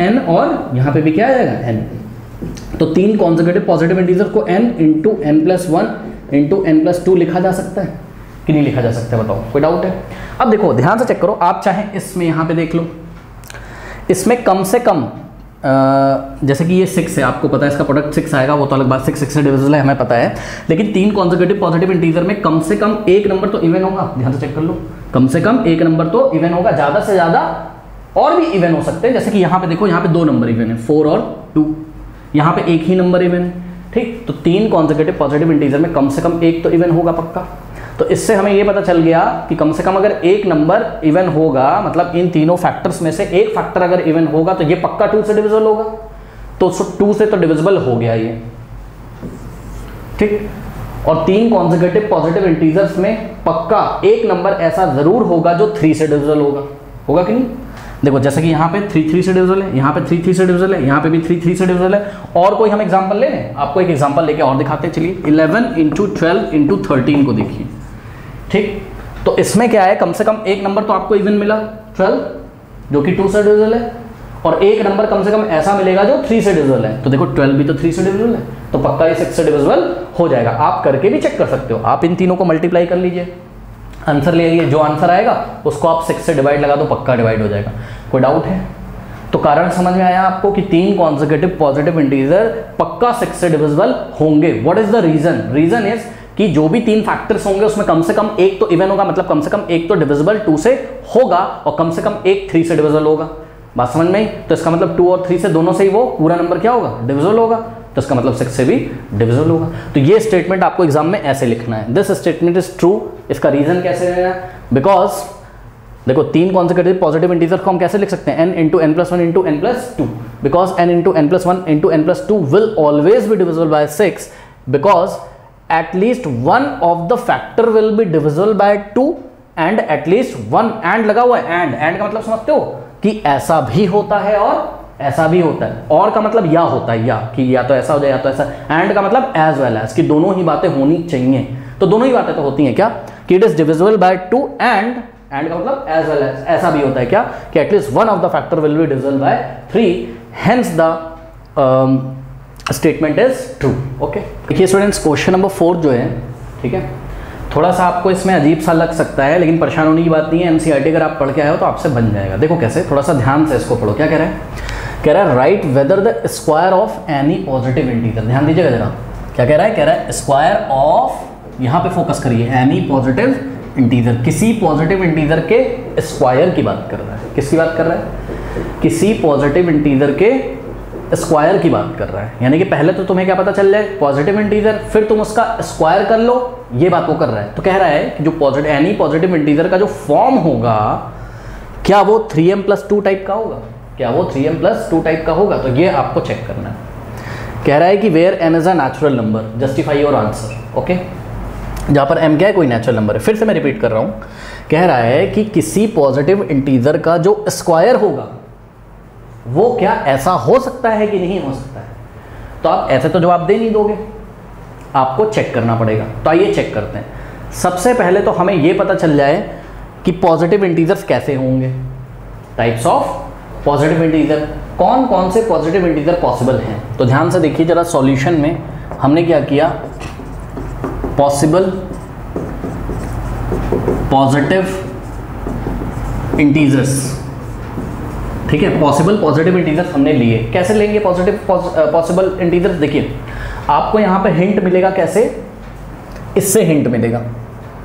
n, और यहाँ पे भी क्या आ जाएगा, n। तो 3 कॉन्जिक्यूटिव पॉजिटिव इंटीजर को n into n+1 into n+2 लिखा जा सकता है कि नहीं लिखा जा सकता है, बताओ, कोई डाउट है? अब देखो ध्यान से चेक करो, आप चाहे इसमें यहाँ पे देख लो, इसमें कम से कम जैसे कि ये 6 है, आपको पता है इसका प्रोडक्ट 6 आएगा, वो तो अलग बात, 6 से डिविजिबल है हमें पता है, लेकिन 3 कॉन्सेक्यूटिव पॉजिटिव इंटीजर में कम से कम एक नंबर तो इवन होगा, ध्यान से चेक कर लो, कम से कम एक नंबर तो इवन होगा, ज़्यादा से ज़्यादा और भी इवन हो सकते हैं। जैसे कि यहाँ पे देखो, यहाँ पे 2 नंबर इवन है, 4 और 2, यहाँ पे एक ही नंबर इवन है, ठीक। तो 3 कॉन्सेक्यूटिव पॉजिटिव इंटीजर में कम से कम एक तो इवन होगा पक्का। तो इससे हमें ये पता चल गया कि कम से कम अगर एक नंबर इवन होगा, मतलब इन तीनों फैक्टर्स में से एक फैक्टर अगर इवन होगा तो ये पक्का 2 से डिविजिबल होगा। तो 2 से तो डिविजिबल हो गया ये, ठीक। और 3 कॉन्सेक्यूटिव पॉजिटिव इंटीजर्स में पक्का एक नंबर ऐसा जरूर होगा जो 3 से डिविजिबल होगा कि नहीं। देखो जैसे कि यहाँ पे 3 से डिविजिबल है, यहाँ पे 3 से डिविजिबल है, यहाँ पे भी 3 से डिविजिबल है। और कोई हम एग्जांपल ले लें, आपको एक एग्जांपल लेके और दिखाते हैं, चलिए 11 × 12 × 13 को देखिए, ठीक। तो इसमें क्या है, कम से कम एक नंबर तो आपको इवन मिला 12 जो कि 2 से डिविजिबल है, और एक नंबर कम से कम ऐसा मिलेगा जो 3 से डिविजिबल है। तो देखो 12 भी तो 3 से डिविजिबल है, तो पक्का ये 6 से डिविजिबल हो जाएगा। आप करके भी चेक कर सकते हो, आप इन तीनों को मल्टीप्लाई कर लीजिए, आंसर ले आइए, जो आंसर आएगा उसको आप 6 से डिवाइड लगा दो, पक्का डिवाइड हो जाएगा। कोई डाउट है? तो कारण समझ में आया आपको कि 3 कॉन्सेक्यूटिव पॉजिटिव इंटीजर पक्का 6 से डिविजिबल होंगे। What is the reason? Reason is कि जो भी 3 फैक्टर्स होंगे उसमें कम से कम एक तो इवन होगा, मतलब कम से कम एक तो डिविजिबल 2 से होगा, और कम से कम एक 3 से डिविजिबल होगा। बात समझ में आई? तो इसका मतलब 2 और 3 से दोनों से ही वो पूरा नंबर क्या होगा, डिविजिबल होगा। तो इसका मतलब 6 से भी डिविजिबल होगा। तो ये स्टेटमेंट आपको एग्जाम में ऐसे लिखना है, दिस स्टेटमेंट इज ट्रू। इसका रीजन कैसे लेना है? बिकॉज देखो 3 कॉन्सेक्यूटिव पॉजिटिव इंटीजर को हम कैसे लिख सकते हैं, n × n+1 × n+2, because n × n+1 × n+2 will always be divisible by 6, because at least one of the factor will be divisible by 2 and at least one, and लगा हुआ है, and का मतलब समझते हो कि ऐसा भी होता है और ऐसा भी होता है, और का मतलब या होता है, या कि या तो ऐसा हो जाए या तो ऐसा, and का मतलब as well as, कि दोनों ही बातें होनी चाहिए। तो दोनों ही बातें तो होती हैं क्या, कि it is divisible by 2 and का मतलब as well as, ऐसा भी होता है क्या कि at least one of the factor will be divisible by 3, hence the statement is true. Okay, देखिए स्टूडेंट्स, क्वेश्चन नंबर 4 जो है, ठीक है, थोड़ा सा आपको इसमें अजीब सा लग सकता है, लेकिन परेशान होने की बात नहीं है। एनसीईआरटी अगर आप पढ़ के आए हो तो आपसे बन जाएगा। देखो कैसे, थोड़ा सा ध्यान से इसको पढ़ो। क्या कह रहा है? कह रहा है write whether the square of any positive integer. ध्यान दीजिएगा जरा, क्या कह रहा है? कह रहा है स्क्वायर ऑफ, यहाँ पे फोकस करिए, एनी पॉजिटिव इंटीजर, किसी पॉजिटिव इंटीजर के स्क्वायर की बात कर रहा है। किसकी बात कर रहा है? किसी पॉजिटिव इंटीजर के स्क्वायर की बात कर रहा है। यानी कि पहले तो तुम्हें क्या पता चल जाए, पॉजिटिव इंटीजर, फिर तुम उसका स्क्वायर कर लो, ये बात वो कर रहा है। तो कह रहा है कि जो पॉजिटिव, एनी पॉजिटिव इंटीजर का जो फॉर्म होगा, क्या वो 3m+2 टाइप का होगा? क्या वो 3m+2 टाइप का होगा? तो ये आपको चेक करना है। कह रहा है कि where m is a natural number, justify your answer. Okay, जहाँ पर m क्या है, कोई नेचुरल नंबर है। फिर से मैं रिपीट कर रहा हूँ, कह रहा है कि किसी पॉजिटिव इंटीजर का जो स्क्वायर होगा वो क्या ऐसा हो सकता है कि नहीं हो सकता है? तो आप ऐसे तो जवाब दे नहीं दोगे, आपको चेक करना पड़ेगा। तो आइए चेक करते हैं। सबसे पहले तो हमें ये पता चल जाए कि पॉजिटिव इंटीजर्स कैसे होंगे, टाइप्स ऑफ पॉजिटिव इंटीजर, कौन कौन से पॉजिटिव इंटीजर पॉसिबल हैं। तो ध्यान से देखिए जरा, सॉल्यूशन में हमने क्या किया, पॉसिबल पॉजिटिव इंटीजर्स, ठीक है, पॉसिबल पॉजिटिव इंटीजर्स हमने लिए। कैसे लेंगे पॉजिटिव पॉसिबल इंटीजर्स? देखिए आपको यहाँ पे हिंट मिलेगा, कैसे? इससे हिंट मिलेगा,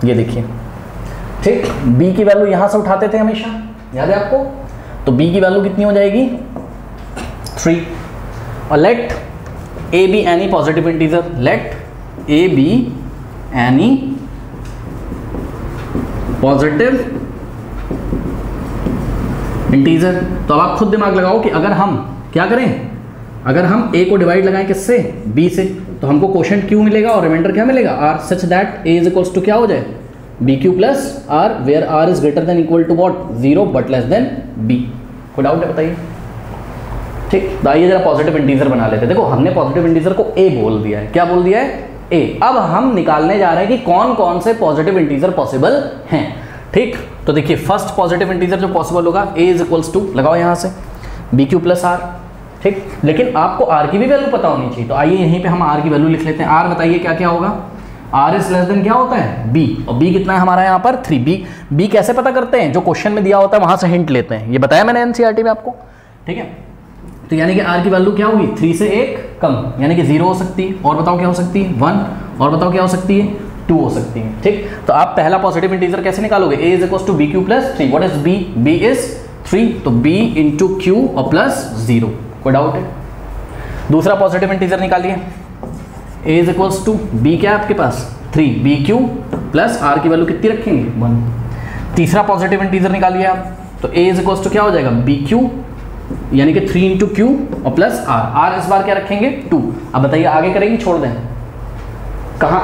ये देखिए, ठीक। b की वैल्यू यहाँ से उठाते थे हमेशा, याद है आपको? तो b की वैल्यू कितनी हो जाएगी, 3। और let a be any positive integer, let a be any positive integer. तो अब आप खुद दिमाग लगाओ कि अगर हम क्या करें, अगर हम a को डिवाइड लगाएं किससे, b से, तो हमको क्वोशंट q मिलेगा और रिमाइंडर क्या मिलेगा, r, such that a is equals to क्या हो जाए, bq plus r, where r is greater than equal to what, 0 but less than b। कोई डाउट है बताइए? ठीक, तो आइए जरा पॉजिटिव इंटीजर बना लेते हैं। देखो हमने पॉजिटिव इंटीजर को a बोल दिया है। क्या बोल दिया है? a। अब हम निकालने जा रहे हैं कि कौन कौन से पॉजिटिव इंटीजर पॉसिबल हैं, ठीक। तो देखिए फर्स्ट पॉजिटिव इंटीजर जो पॉसिबल होगा, a इज इक्वल्स टू, लगाओ यहाँ से, bq प्लस r, ठीक। लेकिन आपको r की भी वैल्यू पता होनी चाहिए। तो आइए यहीं पे हम r की वैल्यू लिख लेते हैं। r बताइए क्या क्या होगा, r इज लेस देन क्या होता है, b, और b कितना है हमारा यहाँ पर 3। b कैसे पता करते हैं? जो क्वेश्चन में दिया होता है वहां से हिंट लेते हैं, ये बताया मैंने एनसीईआरटी में आपको, ठीक है। तो यानी कि आर की वैल्यू क्या होगी 3 से 1 कम, यानी कि 0 हो सकती है। और बताओ क्या हो सकती है 1, और बताओ क्या हो सकती है 2 हो सकती है। ठीक, तो आप पहला पॉजिटिव इंटीजर कैसे निकालोगे, a is equal to b q plus 3। What is b, b is 3, तो b इंटू क्यू और प्लस 0। कोई डाउट है? दूसरा पॉजिटिव इंटीजर निकालिए, a is equal to b क्या है आपके पास 3, बी क्यू प्लस r की वैल्यू कितनी रखेंगे 1। तीसरा पॉजिटिव इंटीजर निकालिए आप, तो a इज इक्वल टू क्या हो जाएगा बी क्यू, यानी कि 3 इंटू क्यू और प्लस r इस बार क्या रखेंगे 2। अब बताइए आगे करेंगे छोड़ दें, कहाँ,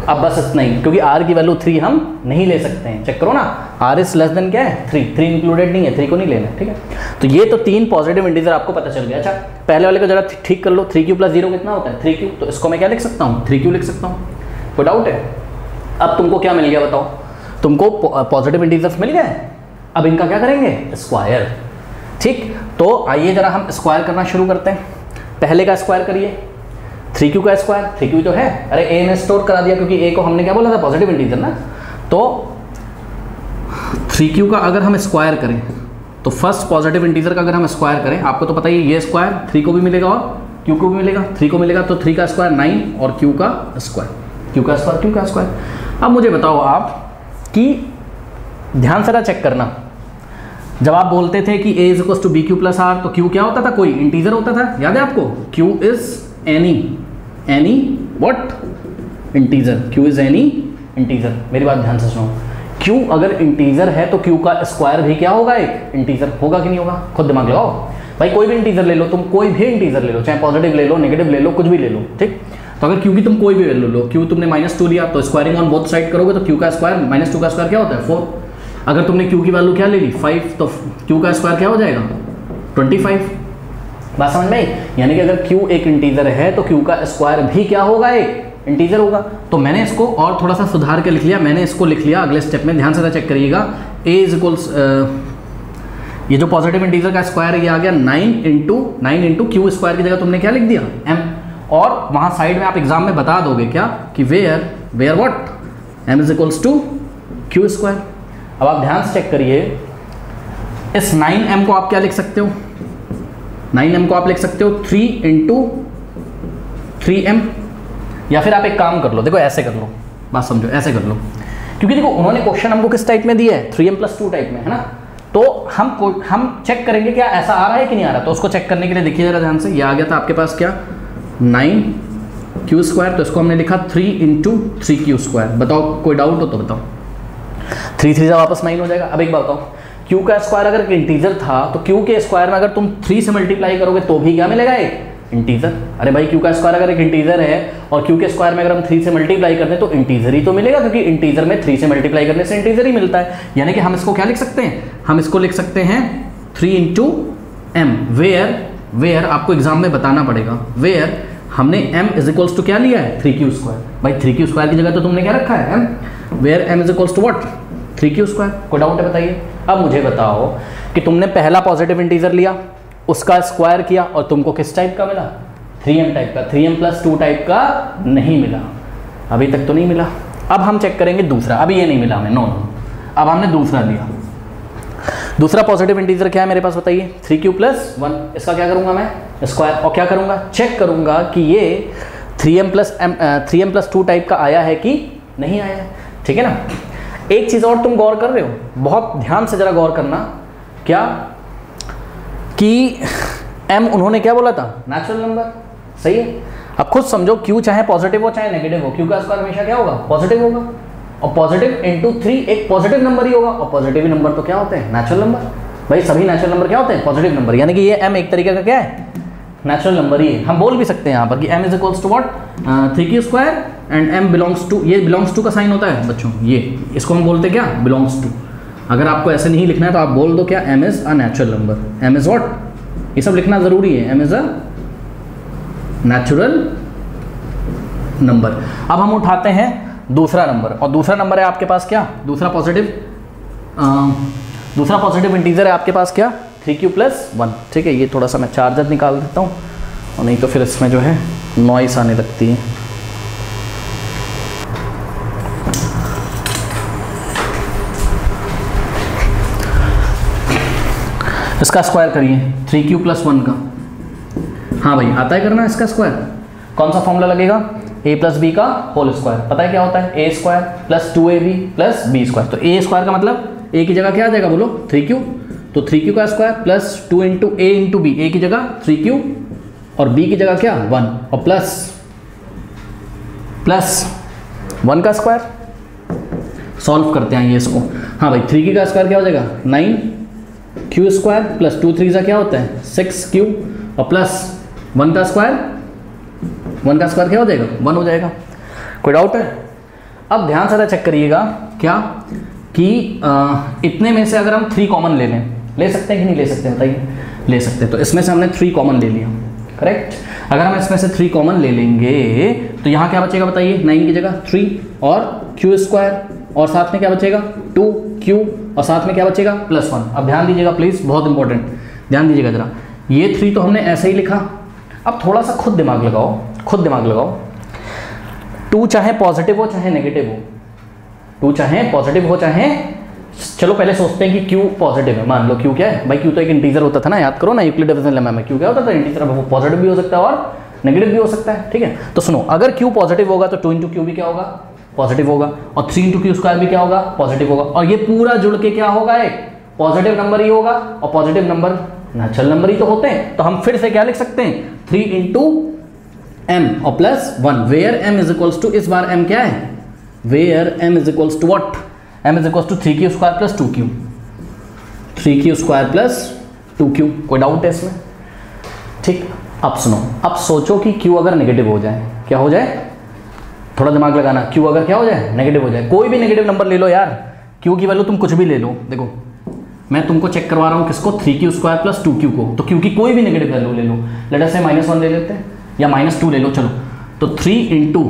अब बस इतना ही, क्योंकि r की वैल्यू 3 हम नहीं ले सकते हैं। चेक करो ना, r इज लेस देन क्या है 3 इंक्लूडेड नहीं है, 3 को नहीं लेना। ठीक है, तो ये तो 3 पॉजिटिव इंटीजर आपको पता चल गया। अच्छा, पहले वाले को जरा ठीक कर लो, 3q प्लस 0 कितना होता है 3q, तो इसको मैं क्या लिख सकता हूँ 3q लिख सकता हूँ। कोई डाउट है? अब तुमको क्या मिल गया बताओ, तुमको पॉजिटिव इंटीजर्स मिल गए, अब इनका क्या करेंगे स्क्वायर। ठीक, तो आइए जरा हम स्क्वायर करना शुरू करते हैं। पहले का स्क्वायर करिए, 3q का स्क्वायर, 3q तो है, अरे a ने स्टोर करा दिया क्योंकि a को हमने क्या बोला था पॉजिटिव इंटीजर ना। तो 3q का अगर हम स्क्वायर करें, तो फर्स्ट पॉजिटिव इंटीजर का अगर हम स्क्वायर करें, आपको तो पता ही ये स्क्वायर 3 को भी मिलेगा और q को भी मिलेगा, 3 को मिलेगा तो 3 का स्क्वायर 9 और q का स्क्वायर, q का स्क्वायर q का स्क्वायर। अब मुझे बताओ आप कि ध्यान से चेक करना, जब आप बोलते थे कि a is equal to b q plus r, तो q क्या होता था, कोई इंटीजर होता था, याद है आपको, q is any what integer, q is any integer. मेरी बात ध्यान से सुनो, q अगर इंटीजर है तो q का स्क्वायर भी क्या होगा एक इंटीजर, होगा कि नहीं होगा, खुद दिमाग लगाओ भाई। कोई भी इंटीजर ले लो तुम, कोई भी इंटीजर ले लो, चाहे पॉजिटिव ले लो नेगेटिव ले लो कुछ भी ले लो। ठीक, तो अगर q की तुम कोई भी वैल्यू लो, q तुमने -2 लिया तो स्क्वायरिंग ऑन बोथ साइड करोगे तो q का स्क्वायर -2 का स्क्वायर क्या होता है 4। अगर तुमने q की वैल्यू क्या ले ली 5, तो q का स्क्वायर क्या हो जाएगा 25। बात समझ में आई? यानी कि अगर q एक इंटीजर है तो q का स्क्वायर भी क्या होगा एक इंटीजर होगा। तो मैंने इसको और थोड़ा सा सुधार के लिख लिया, मैंने इसको लिख लिया अगले स्टेप में, ध्यान से चेक करिएगा। a इज इक्वल्स, ये जो पॉजिटिव इंटीजर का स्क्वायर ये आ गया 9 इंटू क्यू स्क्वायर की जगह तुमने क्या लिख दिया m, और वहां साइड में आप एग्जाम में बता दोगे क्या कि where what m is equals to q square. अब आप ध्यान से चेक करिए, इस 9m को आप क्या लिख सकते हो, 9m को आप लिख सकते हो 3 इंटू 3m, या फिर आप एक काम कर लो, देखो ऐसे कर लो, बात समझो ऐसे कर लो, क्योंकि देखो उन्होंने क्वेश्चन हमको किस टाइप में दिया है 3m+2 टाइप में, है ना। तो हम चेक करेंगे क्या ऐसा आ रहा है कि नहीं आ रहा। तो उसको चेक करने के लिए देखिए जरा ध्यान से, ये आ गया था आपके पास क्या 9q स्क्वायर, तो इसको हमने लिखा 3 इंटू 3q स्क्वायर। बताओ कोई डाउट हो तो बताओ, 3 से वापस 9 हो जाएगा। अब एक बात बताओ, q का स्क्वायर अगर एक इंटीजर था तो q के स्क्वायर में अगर तुम 3 से मल्टीप्लाई करोगे तो भी क्या मिलेगा एक इंटीजर। अरे भाई q का स्क्वायर अगर एक इंटीजर है और q के स्क्वायर में अगर हम 3 से मल्टीप्लाई करते हैं तो इंटीजर ही तो मिलेगा, क्योंकि इंटीजर में 3 से मल्टीप्लाई करने से इंटीजर ही मिलता है। यानी कि हम इसको क्या लिख सकते हैं, हम इसको लिख सकते हैं 3 इंटू m, वेयर आपको एग्जाम में बताना पड़ेगा, वेयर हमने m इज इक्वल्स टू क्या लिया है 3q स्क्वायर। भाई 3q स्क्वायर की जगह तो तुमने क्या रखा है m, where m is equals to what 3q square. कोई डाउट है बताइए। अब मुझे बताओ कि तुमने पहला पॉजिटिव इंटीजर लिया, उसका स्क्वायर किया और तुमको किस टाइप का मिला 3m टाइप का, 3m+2 टाइप का नहीं मिला, अभी तक तो नहीं मिला। अब हम चेक करेंगे दूसरा, अभी ये नहीं मिला हमें, नो, अब हमने दूसरा लिया। दूसरा पॉजिटिव इंटीजर क्या है मेरे पास बताइए 3q प्लस 1। इसका क्या करूंगा मैं स्क्वायर, और क्या करूंगा चेक करूंगा कि ये 3m+2 टाइप का आया है कि नहीं आया है। ठीक है ना। एक चीज़ और तुम गौर कर रहे हो, बहुत ध्यान से जरा गौर करना, क्या कि m उन्होंने क्या बोला था नेचुरल नंबर, सही है। अब खुद समझो q चाहे पॉजिटिव हो चाहे नेगेटिव हो, q का स्क्वायर हमेशा क्या होगा पॉजिटिव होगा, और पॉजिटिव इंटू 3 एक पॉजिटिव नंबर ही होगा, और पॉजिटिव नंबर तो क्या होते हैं नेचुरल नंबर। भाई सभी नेचुरल नंबर क्या होते हैं पॉजिटिव नंबर, यानी कि ये m एक तरीके का क्या है नेचुरल नंबर ही है। हम बोल भी सकते हैं यहाँ पर कि m is equals to what 3q square and m belongs to, ये बिलोंग्स टू का साइन होता है बच्चों, ये इसको हम बोलते हैं क्या बिलोंग्स टू। अगर आपको ऐसे नहीं लिखना है तो आप बोल दो क्या m is a natural number, m is what, ये सब लिखना जरूरी है, m is a natural number. अब हम उठाते हैं दूसरा नंबर, और दूसरा नंबर है आपके पास क्या, दूसरा पॉजिटिव इंटीजर है आपके पास क्या 3q प्लस 1। ठीक है, ये थोड़ा सा मैं चार्जर निकाल देता हूँ, और नहीं तो फिर इसमें जो है नॉइस आने लगती है। इसका स्क्वायर करिए 3q प्लस 1 का, हाँ भाई आता है करना इसका स्क्वायर। कौन सा फॉर्मूला लगेगा, a प्लस बी का होल स्क्वायर। पता है क्या होता है, a square plus 2ab plus b square. तो a स्क्वायर का मतलब a की जगह क्या आ जाएगा बोलो 3q, तो 3q का square plus 2 into a into b, a की जगह 3q और b की जगह क्या 1 और प्लस 1 का स्क्वायर। सॉल्व करते हैं ये इसको। हाँ भाई 3q का स्क्वायर क्या हो जाएगा 9q स्क्वायर प्लस 2 3 क्या होता है 6q और प्लस 1 का स्क्वायर, 1 का स्क्वायर क्या हो जाएगा 1 हो जाएगा। कोई डाउट है? अब ध्यान से चेक करिएगा क्या कि इतने में से अगर हम 3 कॉमन ले लें, ले सकते हैं कि नहीं ले सकते बताइए, ले सकते हैं। तो इसमें से हमने 3 कॉमन ले लिया, करेक्ट। अगर हम इसमें से 3 कॉमन ले लेंगे तो यहाँ क्या बचेगा बताइए, 9 की जगह 3 और q स्क्वायर और साथ में क्या बचेगा 2q और साथ में क्या बचेगा +1। अब ध्यान दीजिएगा प्लीज़, बहुत इंपॉर्टेंट, ध्यान दीजिएगा जरा। ये 3 तो हमने ऐसे ही लिखा। अब थोड़ा सा खुद दिमाग लगाओ, खुद दिमाग लगाओ। 2 चाहे पॉजिटिव हो चाहे नेगेटिव हो, 2 चाहे पॉजिटिव हो चाहे, चलो पहले सोचते हैं कि q पॉजिटिव है। मान लो q क्या है भाई, q तो एक इंटीजर होता था ना, याद करो ना यूक्लिड डिवीजन लेमा में q क्या होता था इंटीजर। अब वो पॉजिटिव भी हो सकता है और नेगेटिव भी हो सकता है, ठीक है। तो सुनो, अगर q पॉजिटिव होगा तो 2 इंटू क्यू भी क्या होगा पॉजिटिव होगा और 3 इंटू क्यू स्क्वायर भी क्या होगा पॉजिटिव होगा और ये पूरा जुड़ के क्या होगा एक पॉजिटिव नंबर ही होगा। और पॉजिटिव नंबर नेचुरल नंबर ही तो होते हैं। तो हम फिर से क्या लिख सकते हैं 3 इंटू m और plus 1 where m is equals to, इस बार m क्या है where m is equals to what, m is equals to 3q square plus 2q, 3q square plus 2q। कोई डाउट है इसमें? ठीक। अब सुनो, अब सोचो कि q अगर नेगेटिव हो जाए, क्या हो जाए, थोड़ा दिमाग लगाना, q अगर क्या हो जाए नेगेटिव हो जाए। कोई भी नेगेटिव नंबर ले लो यार, q की वैल्यू तुम कुछ भी ले लो। देखो मैं तुमको चेक करवा रहा हूँ किसको 3q स्क्वायर प्लस 2q को, तो q की कोई भी नेगेटिव वैल्यू ले लो, लेट अस से -1 ले लेते हैं या -2 ले लो, चलो। तो 3 इंटू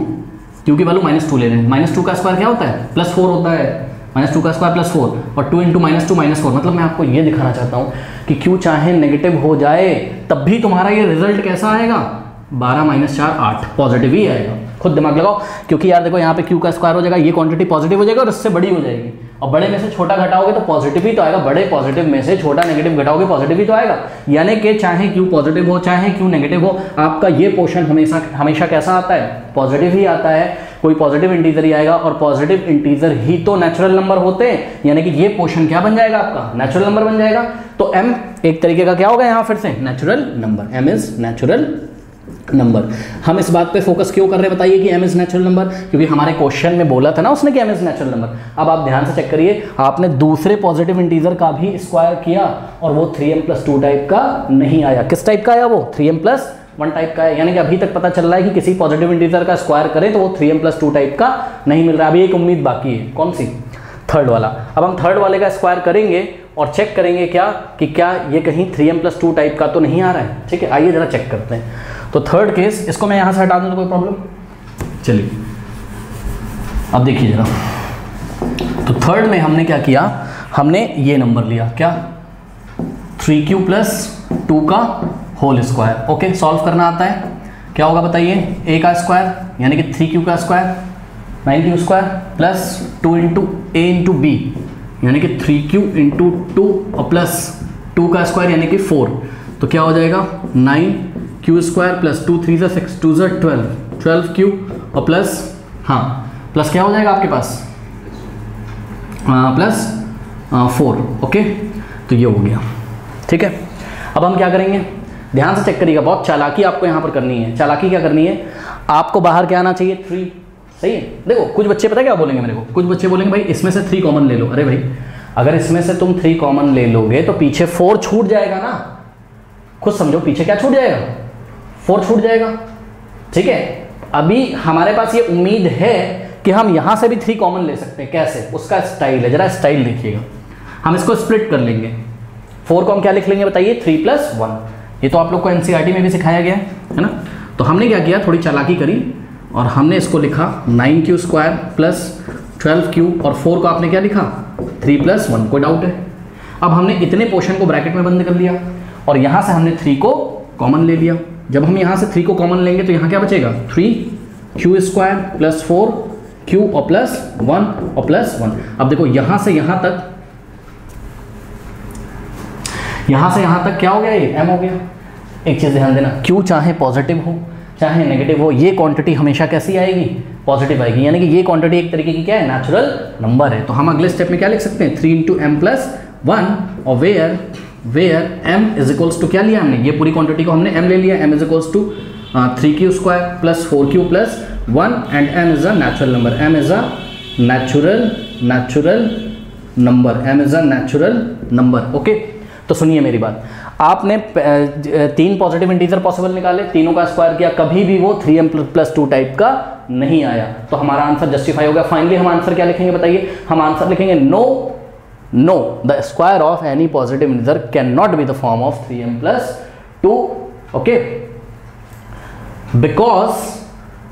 q की वैल्यू -2 ले लें, -2 का स्क्वायर क्या होता है +4 होता है, -2 का स्क्वायर +4 और 2 इंटू -2 -4। मतलब मैं आपको ये दिखाना चाहता हूँ कि q चाहे नेगेटिव हो जाए तब भी तुम्हारा ये रिजल्ट कैसा आएगा 12 - 4 8 पॉजिटिव ही आएगा। खुद दिमाग लगाओ, क्योंकि यार देखो यहाँ पे q का स्क्वायर हो जाएगा, ये क्वांटिटी पॉजिटिव हो जाएगा और इससे बड़ी हो जाएगी और बड़े में से छोटा घटाओगे तो पॉजिटिव ही तो आएगा, बड़े पॉजिटिव में से छोटा नेगेटिव घटाओगे पॉजिटिव ही तो आएगा। यानी कि चाहे q पॉजिटिव हो चाहे q नेगेटिव हो, आपका ये पोर्शन हमेशा कैसा आता है पॉजिटिव ही आता है। कोई पॉजिटिव इंटीजर ही आएगा और पॉजिटिव इंटीजर ही तो नेचुरल नंबर होते हैं, यानी कि ये पोर्शन क्या बन जाएगा आपका नेचुरल नंबर बन जाएगा। तो m एक तरीके का क्या होगा यहाँ फिर से natural number, m is natural number. हम इस बात पे फोकस क्यों कर रहे हैं बताइए कि m इज नेचुरल नंबर, क्योंकि हमारे क्वेश्चन में बोला था ना उसने कि m इज नेचुरल नंबर। अब आप ध्यान से चेक करिए, आपने दूसरे पॉजिटिव इंटीजर का भी स्क्वायर किया और वो 3m+2 टाइप का नहीं आया। किस टाइप का आया वो 3m+1 टाइप का है। यानी कि अभी तक पता चल रहा है कि किसी पॉजिटिव इंटीजर का स्क्वायर करें तो वो 3m+2 टाइप का नहीं मिल रहा। अभी एक उम्मीद बाकी है, कौन सी, थर्ड वाला। अब हम थर्ड वाले का स्क्वायर करेंगे और चेक करेंगे क्या ये कहीं 3m+2 टाइप का तो नहीं आ रहा है। ठीक है, आइए जरा चेक करते हैं। तो थर्ड केस, इसको मैं यहां से हटा दूं तो कोई प्रॉब्लम, चलिए अब देखिए जरा। तो थर्ड में हमने क्या किया, हमने ये नंबर लिया क्या 3q + 2 का होल स्क्वायर। ओके, सॉल्व करना आता है, क्या होगा बताइए, a का स्क्वायर यानी कि 3q का square 9q square plus 2 into a into b यानी कि 3q इंटू 2 और प्लस 2 का स्क्वायर यानी कि 4। तो क्या हो जाएगा 9q स्क्वायर प्लस 2 3 6 2 12 12q और प्लस प्लस क्या हो जाएगा आपके पास प्लस 4। ओके, तो ये हो गया। ठीक है, अब हम क्या करेंगे, ध्यान से चेक करिएगा, बहुत चालाकी आपको यहाँ पर करनी है। चालाकी क्या करनी है, आपको बाहर क्या आना चाहिए 3, सही है। देखो कुछ बच्चे पता है क्या बोलेंगे मेरे को, कुछ बच्चे बोलेंगे भाई इसमें से 3 कॉमन ले लो। अरे भाई अगर इसमें से तुम 3 कॉमन ले लोगे तो पीछे 4 छूट जाएगा ना, खुद समझो, पीछे क्या छूट जाएगा 4 छूट जाएगा। ठीक है, अभी हमारे पास ये उम्मीद है कि हम यहां से भी 3 कॉमन ले सकते हैं। कैसे, उसका स्टाइल है, जरा स्टाइल देखिएगा। हम इसको स्प्लिट कर लेंगे, 4 को हम क्या लिख लेंगे बताइए 3 + 1। ये तो आप लोग को एनसीईआरटी में भी सिखाया गया है ना। तो हमने क्या किया, थोड़ी चालाकी करी और हमने इसको लिखा 9q स्क्वायर प्लस 12q और 4 को आपने क्या लिखा 3 + 1। कोई डाउट है? अब हमने इतने पोर्शन को ब्रैकेट में बंद कर लिया और यहाँ से हमने 3 को कॉमन ले लिया। जब हम यहाँ से 3 को कॉमन लेंगे तो यहाँ क्या बचेगा 3q स्क्वायर प्लस 4q और प्लस 1 और प्लस 1। अब देखो यहाँ से यहाँ तक क्या हो गया, ये m हो गया। एक चीज़ ध्यान देना, क्यू चाहे पॉजिटिव हो चाहे नेगेटिव हो, ये क्वांटिटी हमेशा कैसी आएगी, पॉजिटिव आएगी, यानी कि ये क्वांटिटी एक तरीके की क्या है, नेचुरल नंबर है। तो हम अगले स्टेप में क्या लिख सकते हैं, 3 इंटू एम प्लस 1 और where m is equals to क्या लिया हमने, ये पूरी क्वांटिटी को हमने m ले लिया, m is equals to 3q square plus 4q plus 1 and m is a natural number, m is a natural number, m is a natural number. Okay, तो सुनिए मेरी बात, आपने 3 पॉजिटिव इंटीजर पॉसिबल निकाले, तीनों का स्क्वायर किया, कभी भी वो 3m प्लस 2 टाइप का नहीं आया, तो हमारा आंसर जस्टिफाई हो गया। फाइनली हम आंसर क्या लिखेंगे बताइए, हम आंसर लिखेंगे know the square of any positive integer can not be the form of 3m plus 2। Okay, because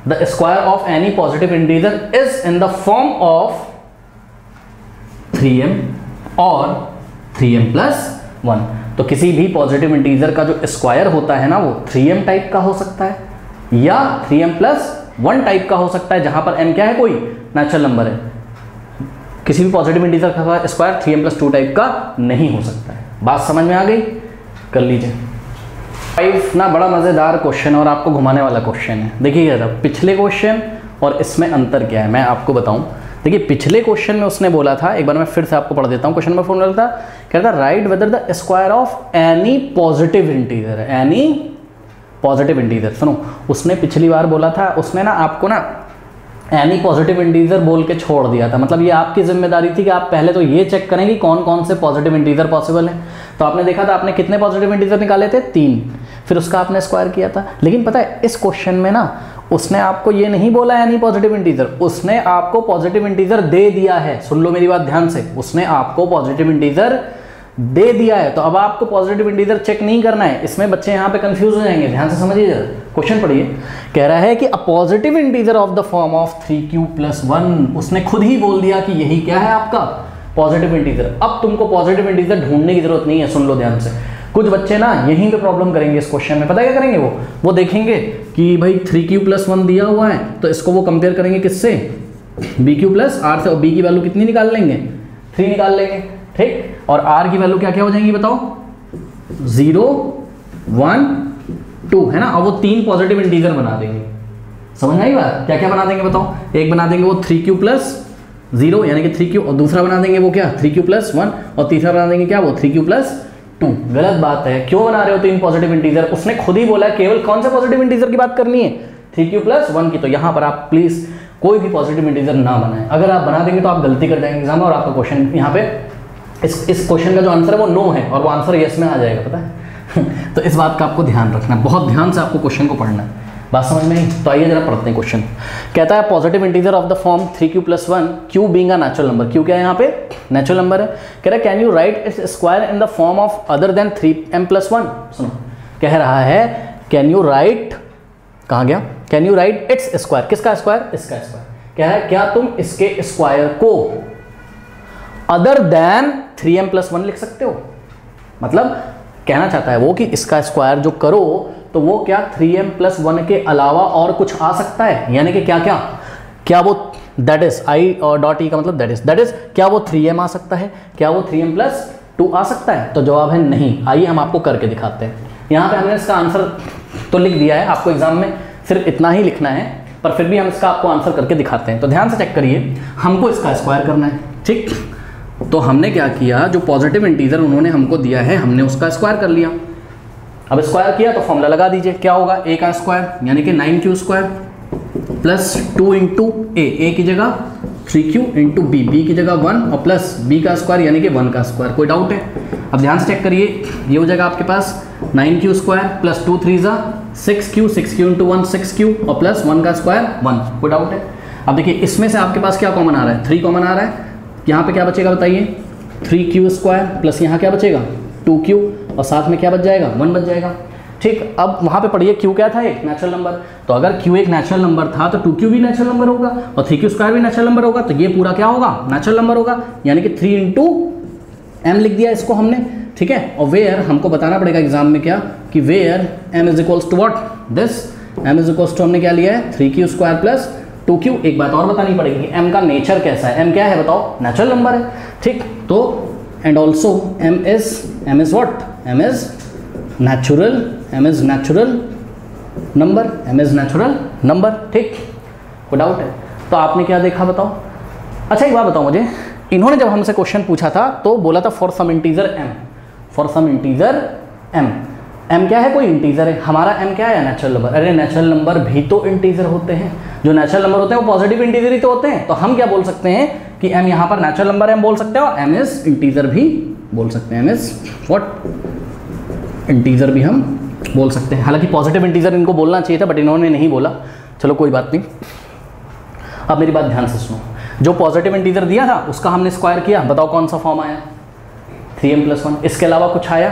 the square of any positive integer is in the form of 3m और 3m plus 1। तो किसी भी positive integer का जो square होता है ना, वो 3m टाइप का हो सकता है या 3m प्लस 1 टाइप का हो सकता है, जहां पर m क्या है, कोई नेचुरल नंबर है। किसी भी पॉजिटिव इंटीजर का स्क्वायर 3m प्लस 2 टाइप का नहीं हो सकता है। बात समझ में आ गई, कर लीजिए। 5 ना बड़ा मज़ेदार क्वेश्चन और आपको घुमाने वाला क्वेश्चन है। देखिए पिछले क्वेश्चन और इसमें अंतर क्या है मैं आपको बताऊं। देखिए पिछले क्वेश्चन में उसने बोला था, एक बार मैं फिर से आपको पढ़ देता हूँ, क्वेश्चन नंबर 4 था, कहता right whether the square of any positive integer, any positive integer. सुनो, उसने पिछली बार बोला था, उसने ना आपको ना एनी पॉजिटिव इंटीजर बोल के छोड़ दिया था, मतलब ये आपकी जिम्मेदारी थी कि आप पहले तो ये चेक करें कि कौन कौन से पॉजिटिव इंटीजर पॉसिबल हैं। तो आपने देखा था, आपने कितने पॉजिटिव इंटीजर निकाले थे, 3, फिर उसका आपने स्क्वायर किया था। लेकिन पता है इस क्वेश्चन में ना उसने आपको ये नहीं बोला एनी पॉजिटिव इंटीजर, उसने आपको पॉजिटिव इंटीजर दे दिया है। सुन लो मेरी बात ध्यान से, उसने आपको पॉजिटिव इंटीजर दे दिया है, तो अब आपको पॉजिटिव इंटीजर चेक नहीं करना है। इसमें बच्चे यहाँ पे कंफ्यूज हो जाएंगे, ध्यान से समझिए जरा क्वेश्चन पढ़िए। कह रहा है कि अ positive integer of the form of 3q plus 1, उसने खुद ही बोल दिया कि यही क्या है आपका पॉजिटिव इंटीजर। अब तुमको पॉजिटिव इंटीजर ढूंढने की जरूरत नहीं है, सुन लो ध्यान से। कुछ बच्चे ना यहीं पे प्रॉब्लम करेंगे इस क्वेश्चन में, पता क्या करेंगे वो देखेंगे कि भाई 3q प्लस 1 दिया हुआ है, तो इसको वो कंपेयर करेंगे किससे, bq प्लस r से, और b की वैल्यू कितनी निकाल लेंगे, 3 निकाल लेंगे, ठीक। और r की वैल्यू क्या क्या हो जाएंगी बताओ, 0 1 2 है ना, और वो 3 पॉजिटिव इंटीजर बना देंगे। समझ आई बात, क्या क्या बना देंगे बताओ, एक बना देंगे वो 3q प्लस 0 यानी कि 3q, और दूसरा बना देंगे वो क्या 3q प्लस 1, और तीसरा बना देंगे क्या वो 3q प्लस 2। गलत बात है, क्यों बना रहे हो 3 पॉजिटिव इंटीजर, उसने खुद ही बोला है केवल कौन से पॉजिटिव इंटीजर की बात करनी है, 3q प्लस 1 की। तो यहाँ पर आप प्लीज कोई भी पॉजिटिव इंटीजर ना बनाएं, अगर आप बना देंगे तो आप गलती कर जाएंगे एग्जाम में, और आपका क्वेश्चन यहाँ पे इस क्वेश्चन का जो आंसर है वो नो है, और वो आंसर यस में आ जाएगा, पता है। तो इस बात का आपको ध्यान रखना है, बहुत ध्यान से आपको क्वेश्चन को पढ़ना है। बात समझ में आई? तो आइए जरा पढ़ते हैं क्वेश्चन। कहता है positive integer of the form 3q plus 1, q being a natural number, q क्या है यहाँ पे नेचुरल नंबर है। कह रहा है can you right its square in the form of other than 3m plus 1। सुनो, कह रहा है कैन यू राइट, कहाँ गया, can you right its square, किसका स्क्वायर, इसका स्क्वायर। कह रहा है क्या तुम इसके स्क्वायर को अदर देन 3m प्लस 1 लिख सकते हो। मतलब कहना चाहता है वो कि इसका स्क्वायर जो करो तो वो क्या 3m प्लस 1 के अलावा और कुछ आ सकता है, यानी कि क्या क्या, क्या वो दैट इज आई और डॉट ई का मतलब दैट इज क्या वो 3m आ सकता है, क्या वो 3m प्लस 2 आ सकता है। तो जवाब है नहीं। आइए हम आपको करके दिखाते हैं। यहाँ पे हमने इसका आंसर तो लिख दिया है, आपको एग्जाम में सिर्फ इतना ही लिखना है, पर फिर भी हम इसका आपको आंसर करके दिखाते हैं। तो ध्यान से चेक करिए, हमको इसका स्क्वायर करना है, ठीक। तो हमने क्या किया, जो पॉजिटिव इंटीजर उन्होंने हमको दिया है हमने उसका स्क्वायर कर लिया। अब स्क्वायर किया तो फॉर्मूला लगा दीजिए, क्या होगा, a का स्क्वायर यानी कि 9q स्क्वायर प्लस 2 इंटू ए की जगह 3q इंटू बी की जगह 1 और प्लस b का स्क्वायर यानी कि 1 का स्क्वायर। कोई डाउट है? अब ध्यान से चेक करिए, ये हो जाएगा आपके पास 9q square plus 2 3 6q into 1 6q और प्लस 1 का स्क्वायर 1। कोई डाउट है? अब देखिए इसमें से आपके पास क्या कॉमन आ रहा है, 3 कॉमन आ रहा है। यहाँ पे क्या बचेगा बताइए, 3q स्क्वायर प्लस यहाँ क्या बचेगा 2q और साथ में क्या बच जाएगा 1 बच जाएगा, ठीक। अब वहाँ पे पढ़िए q क्या था, एक नेचुरल नंबर। तो अगर q एक नेचुरल नंबर था तो 2q भी नेचुरल नंबर होगा और 3q स्क्वायर भी नेचुरल नंबर होगा, तो ये पूरा क्या होगा, नेचुरल नंबर होगा, यानी कि 3 इंटू m लिख दिया इसको हमने, ठीक है। और वेयर हमको बताना पड़ेगा एग्जाम में क्या, कि where m is equals to what, this m is equals to हमने क्या लिया है 3q स्क्वायर प्लस 2q। एक बात और बतानी पड़ेगी कि m का नेचर कैसा है, m क्या है बताओ, नेचुरल नंबर है, ठीक। तो and also m is what, m is natural m is natural number, m is natural number, ठीक, कोई डाउट है? तो आपने क्या देखा बताओ? अच्छा एक बात बताओ मुझे, इन्होंने जब हमसे क्वेश्चन पूछा था तो बोला था for some integer m, for some integer m, m क्या है? कोई इंटीजर है, हमारा m क्या है? Natural number. अरे नेचुरल नंबर भी तो इंटीजर होते हैं, जो नेचुरल नंबर होते हैं वो पॉजिटिव इंटीजर ही तो होते हैं। तो हम क्या बोल सकते हैं कि m यहाँ पर नेचुरल नंबर m बोल सकते हैं और m इज इंटीजर भी बोल सकते हैं, m इज व्हाट, इंटीजर भी हम बोल सकते हैं। हालांकि पॉजिटिव इंटीजर इनको बोलना चाहिए था बट इन्होंने नहीं बोला, चलो कोई बात नहीं। अब मेरी बात ध्यान से सुनो, जो पॉजिटिव इंटीजर दिया था उसका हमने स्क्वायर किया, बताओ कौन सा फॉर्म आया? 3m+1। इसके अलावा कुछ आया?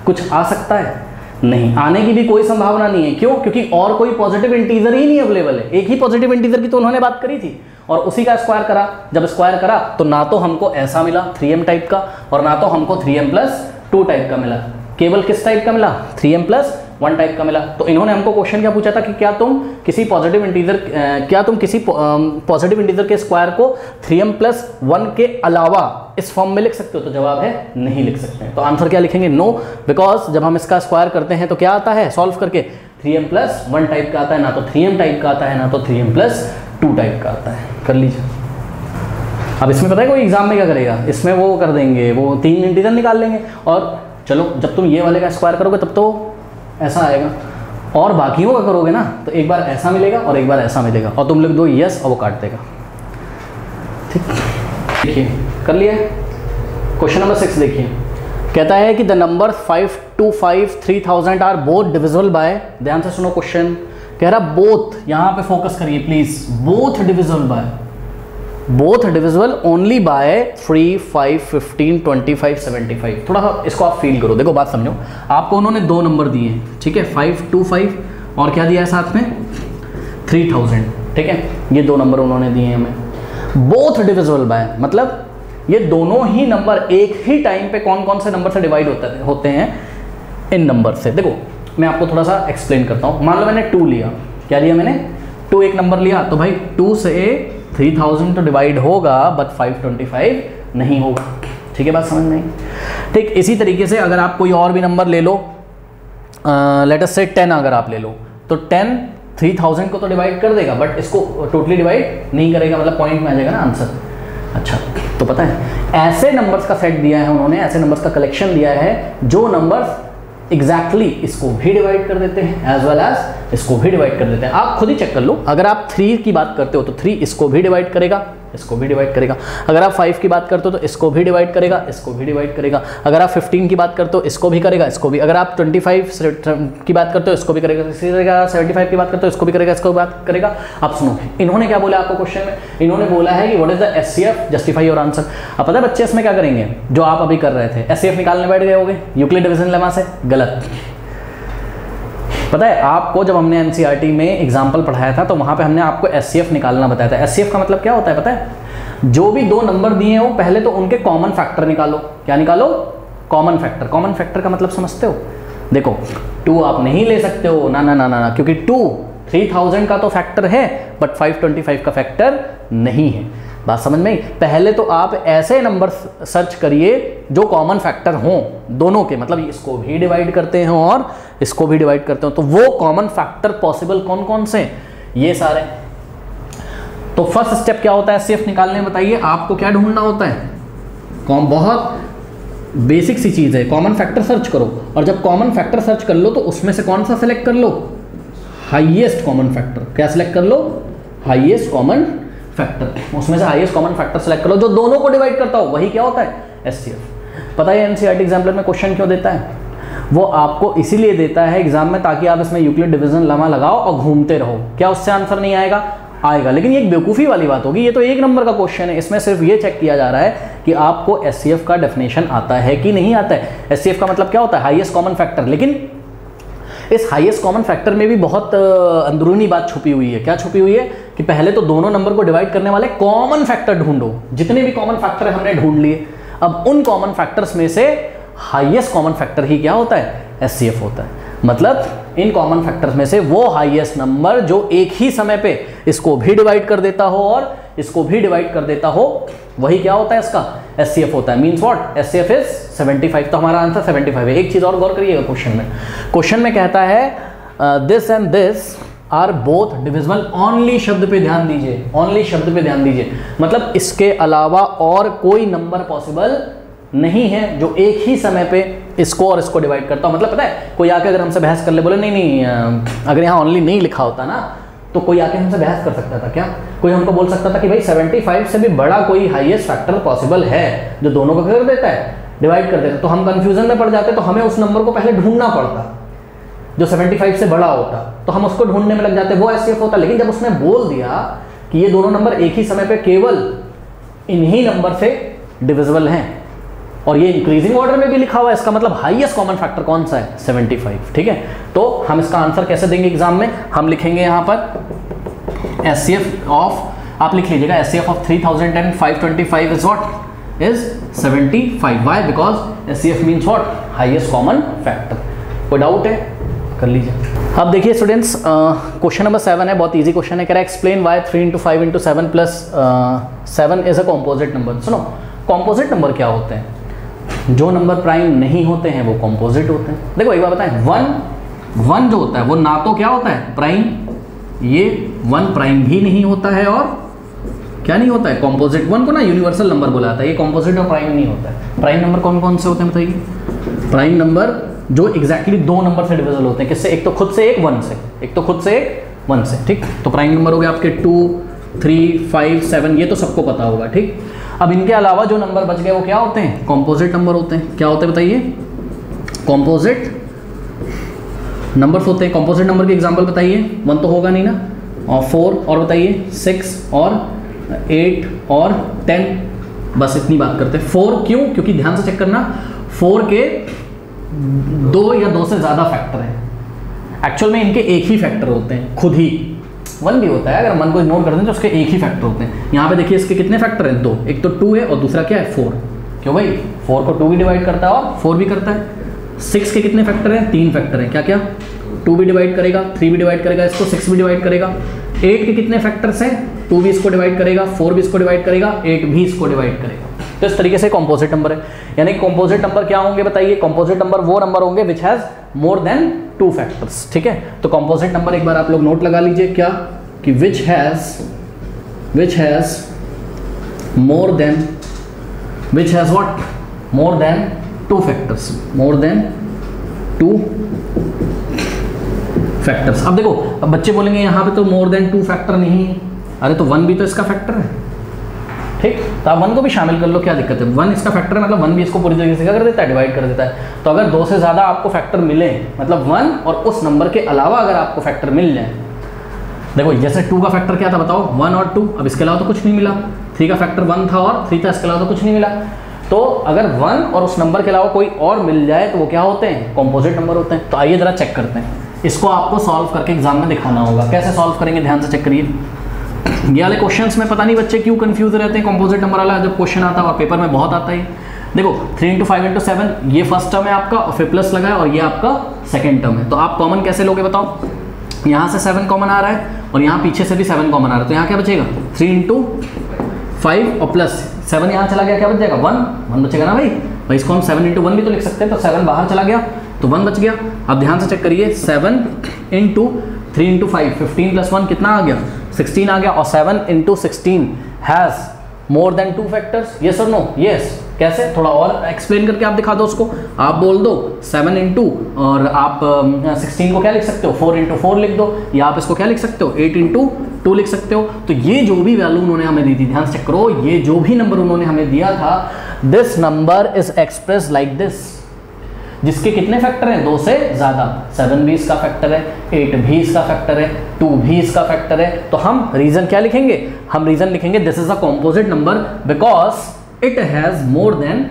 कुछ आ सकता है? नहीं, आने की भी कोई संभावना नहीं है। क्यों? क्योंकि और कोई पॉजिटिव इंटीजर ही नहीं अवेलेबल है। एक ही पॉजिटिव इंटीजर की तो उन्होंने बात करी थी और उसी का स्क्वायर करा। जब स्क्वायर करा तो ना तो हमको ऐसा मिला 3m टाइप का और ना तो हमको 3m+2 टाइप का मिला, केवल किस टाइप का मिला? 3m+1 टाइप का मिला। तो इन्होंने हमको क्वेश्चन क्या पूछा था कि क्या तुम किसी पॉजिटिव इंटीजर के स्क्वायर को 3m+1 के अलावा इस फॉर्म में लिख सकते हो? तो जवाब है नहीं लिख सकते हैं। तो आंसर क्या लिखेंगे? नो, बिकॉज जब हम इसका स्क्वायर करते हैं तो क्या आता है सॉल्व करके? 3m+1 टाइप का आता है, ना तो 3m टाइप का आता है, ना तो 3m+2 टाइप का आता है। कर लीजिए। अब इसमें पता है कोई एग्जाम में क्या करेगा? इसमें वो कर देंगे, वो 3 इंटीजर निकाल लेंगे और चलो जब तुम ये वाले का स्क्वायर करोगे तब तो ऐसा आएगा और बाकियों का करोगे ना तो एक बार ऐसा मिलेगा और एक बार ऐसा मिलेगा और तुम लिख दो यस और वो काट देगा। ठीक, देखिए कर लिया। क्वेश्चन नंबर 6 देखिए, कहता है कि the number 525 3000 are both divisible by, ध्यान से सुनो क्वेश्चन, कह रहा बोथ, यहां पे फोकस करिए please, both divisible bye, both divisible only by 3, 5, 15, 25, 75। थोड़ा सा इसको आप फील करो, देखो बात समझो। आपको उन्होंने 2 नंबर दिए हैं, ठीक है, 525 और क्या दिया है साथ में 3000, ठीक है, ये 2 नंबर उन्होंने दिए हैं हमें। बोथ डिविजिबल बाय मतलब ये दोनों ही नंबर एक ही टाइम पे कौन कौन से नंबर से डिवाइड होते हैं? इन नंबर से। देखो मैं आपको थोड़ा सा एक्सप्लेन करता हूँ। मान लो मैंने 2 लिया, क्या लिया मैंने? 2 एक नंबर लिया, तो भाई 2 से 3000 तो डिवाइड होगा बट 525 नहीं होगा। ठीक है, बात समझ में आई? ठीक, इसी तरीके से अगर आप कोई और भी नंबर ले लो, लेट अस से 10 अगर आप ले लो तो 10 3000 को तो डिवाइड कर देगा बट इसको टोटली डिवाइड नहीं करेगा, मतलब पॉइंट में आ जाएगा ना आंसर। अच्छा, तो पता है ऐसे नंबर्स का सेट दिया है उन्होंने, ऐसे नंबर्स का कलेक्शन दिया है जो नंबर्स एग्जैक्टली इसको भी डिवाइड कर देते हैं एज वेल एज इसको भी डिवाइड कर देते हैं। आप खुद ही चेक कर लो, अगर आप 3 की बात करते हो तो 3 इसको भी डिवाइड करेगा, इसको भी डिवाइड करेगा। अगर आप 5 की बात करते हो तो इसको भी डिवाइड करेगा, इसको भी डिवाइड करेगा। अगर आप 15 की बात करते हो इसको भी करेगा, इसको भी। अगर आप 25 की बात करते हो इसको भी करेगा, इसी तरह 75 की बात करते हो इसको भी करेगा, इसको भी बात करेगा। अब सुनो इन्होंने क्या बोला आपको क्वेश्चन में, इन्होंने बोला है कि what is the HCF, justify your answer. अब पता है बच्चे इसमें क्या करेंगे, जो आप अभी कर रहे थे, एचसीएफ निकालने बैठ गए होगे यूक्लिड डिवीजन लेमा से, गलत। पता है आपको जब हमने एनसीईआरटी में एग्जाम्पल पढ़ाया था तो वहां पे हमने आपको एचसीएफ निकालना बताया था। एचसीएफ का मतलब क्या होता है पता है? जो भी 2 नंबर दिए हैं वो पहले तो उनके कॉमन फैक्टर निकालो। क्या निकालो? Common factor. कॉमन फैक्टर का मतलब समझते हो? देखो 2 आप नहीं ले सकते हो, ना ना ना ना, क्योंकि 2 3000 का तो फैक्टर है बट 525 का फैक्टर नहीं है। बात समझ में आई? पहले तो आप ऐसे नंबर सर्च करिए जो कॉमन फैक्टर हों दोनों के, मतलब इसको भी डिवाइड करते हैं और इसको भी डिवाइड करते हो, तो वो कॉमन फैक्टर पॉसिबल कौन कौन से? ये सारे। तो फर्स्ट स्टेप क्या होता है एचसीएफ निकालने में? बताइए आपको क्या ढूंढना होता है? बहुत बेसिक सी चीज है, कॉमन फैक्टर सर्च करो और जब कॉमन फैक्टर सर्च कर लो तो उसमें से कौन सा सिलेक्ट कर लो? Highest common factor. क्या सिलेक्ट कर लो? Highest common factor. उसमें से हाईएस्ट कॉमन फैक्टर सेलेक्ट करो जो दोनों को डिवाइड करता हो, वही क्या होता है? एचसीएफ। पता है एनसीईआरटी एग्जाम्पलर में क्वेश्चन क्यों देता है? वो आपको इसीलिए देता है एग्जाम में ताकि आप इसमें यूक्लिड डिवीजन लेमा लगाओ और घूमते रहो। क्या उससे आंसर नहीं आएगा? आएगा, लेकिन ये एक बेवकूफ़ी वाली बात होगी। ये तो 1 नंबर का क्वेश्चन है, इसमें सिर्फ ये चेक किया जा रहा है कि आपको एचसीएफ का डेफिनेशन आता है कि नहीं आता है। एचसीएफ का मतलब क्या होता है? Highest common factor. लेकिन इस हाईएस्ट कॉमन फैक्टर में भी बहुत अंदरूनी बात छुपी हुई है। क्या छुपी हुई है? कि पहले तो दोनों नंबर को डिवाइड करने वाले कॉमन फैक्टर ढूंढो। जितने भी कॉमन फैक्टर हमने ढूंढ लिए, अब उन कॉमन फैक्टर्स में से हाईएस्ट कॉमन फैक्टर ही क्या होता है? एचसीएफ होता है। मतलब इन कॉमन फैक्टर्स में से वो हाईएस्ट नंबर जो एक ही समय पे इसको भी डिवाइड कर देता हो और इसको भी डिवाइड कर देता हो, वही क्या होता है इसका एचसीएफ होता है। Means what, HCF is 75। तो हमारा आंसर 75 है। एक चीज और गौर करिएगा, क्वेश्चन में कहता है this and this are both divisible. Only शब्द पे ध्यान दीजिए, ओनली शब्द पे ध्यान दीजिए, मतलब इसके अलावा और कोई नंबर पॉसिबल नहीं है जो एक ही समय पे इसको और इसको डिवाइड करता हो। मतलब पता है, कोई आके अगर हमसे बहस कर ले, बोले नहीं अगर यहाँ ओनली नहीं लिखा होता ना, तो कोई आके हमसे बहस कर सकता था क्या? कोई हमको बोल सकता था कि भाई 75 से भी बड़ा कोई हाईएस्ट फैक्टर पॉसिबल है जो दोनों को कर देता है, डिवाइड कर देता है। तो हम कंफ्यूजन में पड़ जाते, तो हमें उस नंबर को पहले ढूंढना पड़ता जो 75 से बड़ा होता, तो हम उसको ढूंढने में लग जाते, वो एचसीएफ होता। लेकिन जब उसने बोल दिया कि ये दोनों नंबर एक ही समय पे केवल इन्हीं नंबर से डिविजिबल हैं और ये इंक्रीजिंग ऑर्डर में भी लिखा हुआ है, इसका मतलब हाईएस्ट कॉमन फैक्टर कौन सा है? 75। ठीक है, तो हम इसका आंसर कैसे देंगे एग्जाम में? हम लिखेंगे यहाँ पर एचसीएफ ऑफ, आप लिख लीजिएगा HCF of 300525 is what is 75। Why? Because HCF means what, highest common factor. कोई डाउट है कर लीजिए। अब देखिए स्टूडेंट्स, क्वेश्चन नंबर 7 है, बहुत इजी क्वेश्चन है। कह रहा है explain why 3 × 5 × 7 + 7 is a composite number. सुनो, कॉम्पोजिट नंबर क्या होते हैं? जो नंबर प्राइम नहीं होते हैं वो कॉम्पोजिट होते हैं। देखो एक बार बताएं, वन जो होता है वो ना तो क्या होता है प्राइम, ये 1 प्राइम भी नहीं होता है और क्या नहीं होता है कॉम्पोजिट। 1 को ना यूनिवर्सल नंबर बोला जाता है, ये कॉम्पोजिट और प्राइम नहीं होता है। प्राइम नंबर कौन कौन से होते हैं बताइए? प्राइम नंबर जो एग्जैक्टली 2 नंबर से डिविजिबल होते हैं। किससे? एक तो खुद से एक 1 से, एक तो खुद से एक 1 से। ठीक, तो प्राइम नंबर हो गया आपके 2, 3, 5, 7, ये तो सबको पता होगा। ठीक, अब इनके अलावा जो नंबर बच गए वो क्या होते हैं? कॉम्पोजिट नंबर होते हैं। क्या होते हैं बताइए? कॉम्पोजिट नंबर्स होते हैं। कॉम्पोजिट नंबर के एग्जांपल बताइए। 1 तो होगा नहीं ना, और 4 और बताइए 6 और 8 और 10, बस इतनी बात करते हैं। 4 क्यों? क्योंकि ध्यान से चेक करना, 4 के 2 या 2 से ज़्यादा फैक्टर हैं। एक्चुअल में इनके एक ही फैक्टर होते हैं खुद ही। 1 भी होता है, अगर 1 को इग्नोर कर दें तो उसके एक ही फैक्टर होते हैं। यहाँ पे देखिए इसके कितने फैक्टर हैं? 2। एक तो 2 है और दूसरा क्या है? 4। क्यों भाई? 4 को 2 भी डिवाइड करता है और 4 भी करता है। 6 के कितने फैक्टर हैं? 3 फैक्टर हैं। क्या क्या? 2 भी डिवाइड करेगा, 3 भी डिवाइड करेगा, इसको 6 भी डिवाइड करेगा। 8 के कितने फैक्टर्स हैं? 2 भी इसको डिवाइड करेगा, 4 भी इसको डिवाइड करेगा, 8 भी इसको डिवाइड करेगा। तो इस तरीके से कॉम्पोजिट नंबर है। यानी कॉम्पोजिट नंबर क्या होंगे बताइए? कॉम्पोजिट नंबर वो नंबर होंगे which has more than 2 factors. ठीक है, तो कॉम्पोजिट नंबर एक बार आप लोग नोट लगा लीजिए, क्या कि which has more then what, more than 2 factors, more than 2 factors. अब देखो, अब बच्चे बोलेंगे यहाँ पे तो मोर देन 2 फैक्टर नहीं है। अरे तो 1 भी तो इसका फैक्टर है। ठीक, तो आप 1 को भी शामिल कर लो, क्या दिक्कत है? 1 इसका फैक्टर है, मतलब 1 भी इसको पूरी तरीके से क्या कर देता है? डिवाइड कर देता है। तो अगर 2 से ज़्यादा आपको फैक्टर मिले, मतलब 1 और उस नंबर के अलावा अगर आपको फैक्टर मिल जाए, देखो जैसे 2 का फैक्टर क्या था बताओ? 1 और 2, अब इसके अलावा तो कुछ नहीं मिला। 3 का फैक्टर 1 था और 3 था, इसके अलावा तो कुछ नहीं मिला। तो अगर 1 और उस नंबर के अलावा कोई और मिल जाए तो वो क्या होते हैं? कॉम्पोजिट नंबर होते हैं। तो आइए ज़रा चेक करते हैं, इसको आपको सॉल्व करके एग्जाम में दिखाना होगा। कैसे सॉल्व करेंगे ध्यान से चेक करिए। ये वाले क्वेश्चंस में पता नहीं बच्चे क्यों कंफ्यूज रहते हैं। कॉम्पोजिट नंबर वाला जब क्वेश्चन आता है और पेपर में बहुत आता है। देखो 3 × 5 × 7 ये फर्स्ट टर्म है आपका और फिर प्लस लगा है और ये आपका सेकंड टर्म है। तो आप कॉमन कैसे लोगे बताओ? यहाँ से 7 कॉमन आ रहा है और यहाँ पीछे से भी 7 कॉमन आ रहा है, तो यहाँ क्या बचेगा? 3 × 5 और प्लस 7 यहाँ चला गया, क्या बच जाएगा? 1 बचेगा ना भाई इसको हम 7 × 1 भी तो लिख सकते हैं। तो 7 बाहर चला गया तो 1 बच गया। अब ध्यान से चेक करिए, 7 × 3 × 5, 15 + 1 कितना आ गया? 16 आ गया। और 7 × 16 has more than 2 factors, yes और नो? यस। कैसे? थोड़ा और एक्सप्लेन करके आप दिखा दो उसको। आप बोल दो 7 × और आप 16 को क्या लिख सकते हो? 4 × 4 लिख दो, या आप इसको क्या लिख सकते हो? 8 × 2 लिख सकते हो। तो ये जो भी वैल्यू उन्होंने हमें दी थी, ध्यान से चेक करो, ये जो भी नंबर उन्होंने हमें दिया था, this number is express like this. जिसके कितने फैक्टर हैं? 2 से ज़्यादा। 7 भी इसका फैक्टर है, 8 भी इसका फैक्टर है, 2 भी इसका फैक्टर है। तो हम रीजन क्या लिखेंगे? हम रीजन लिखेंगे this is a composite number because it has more than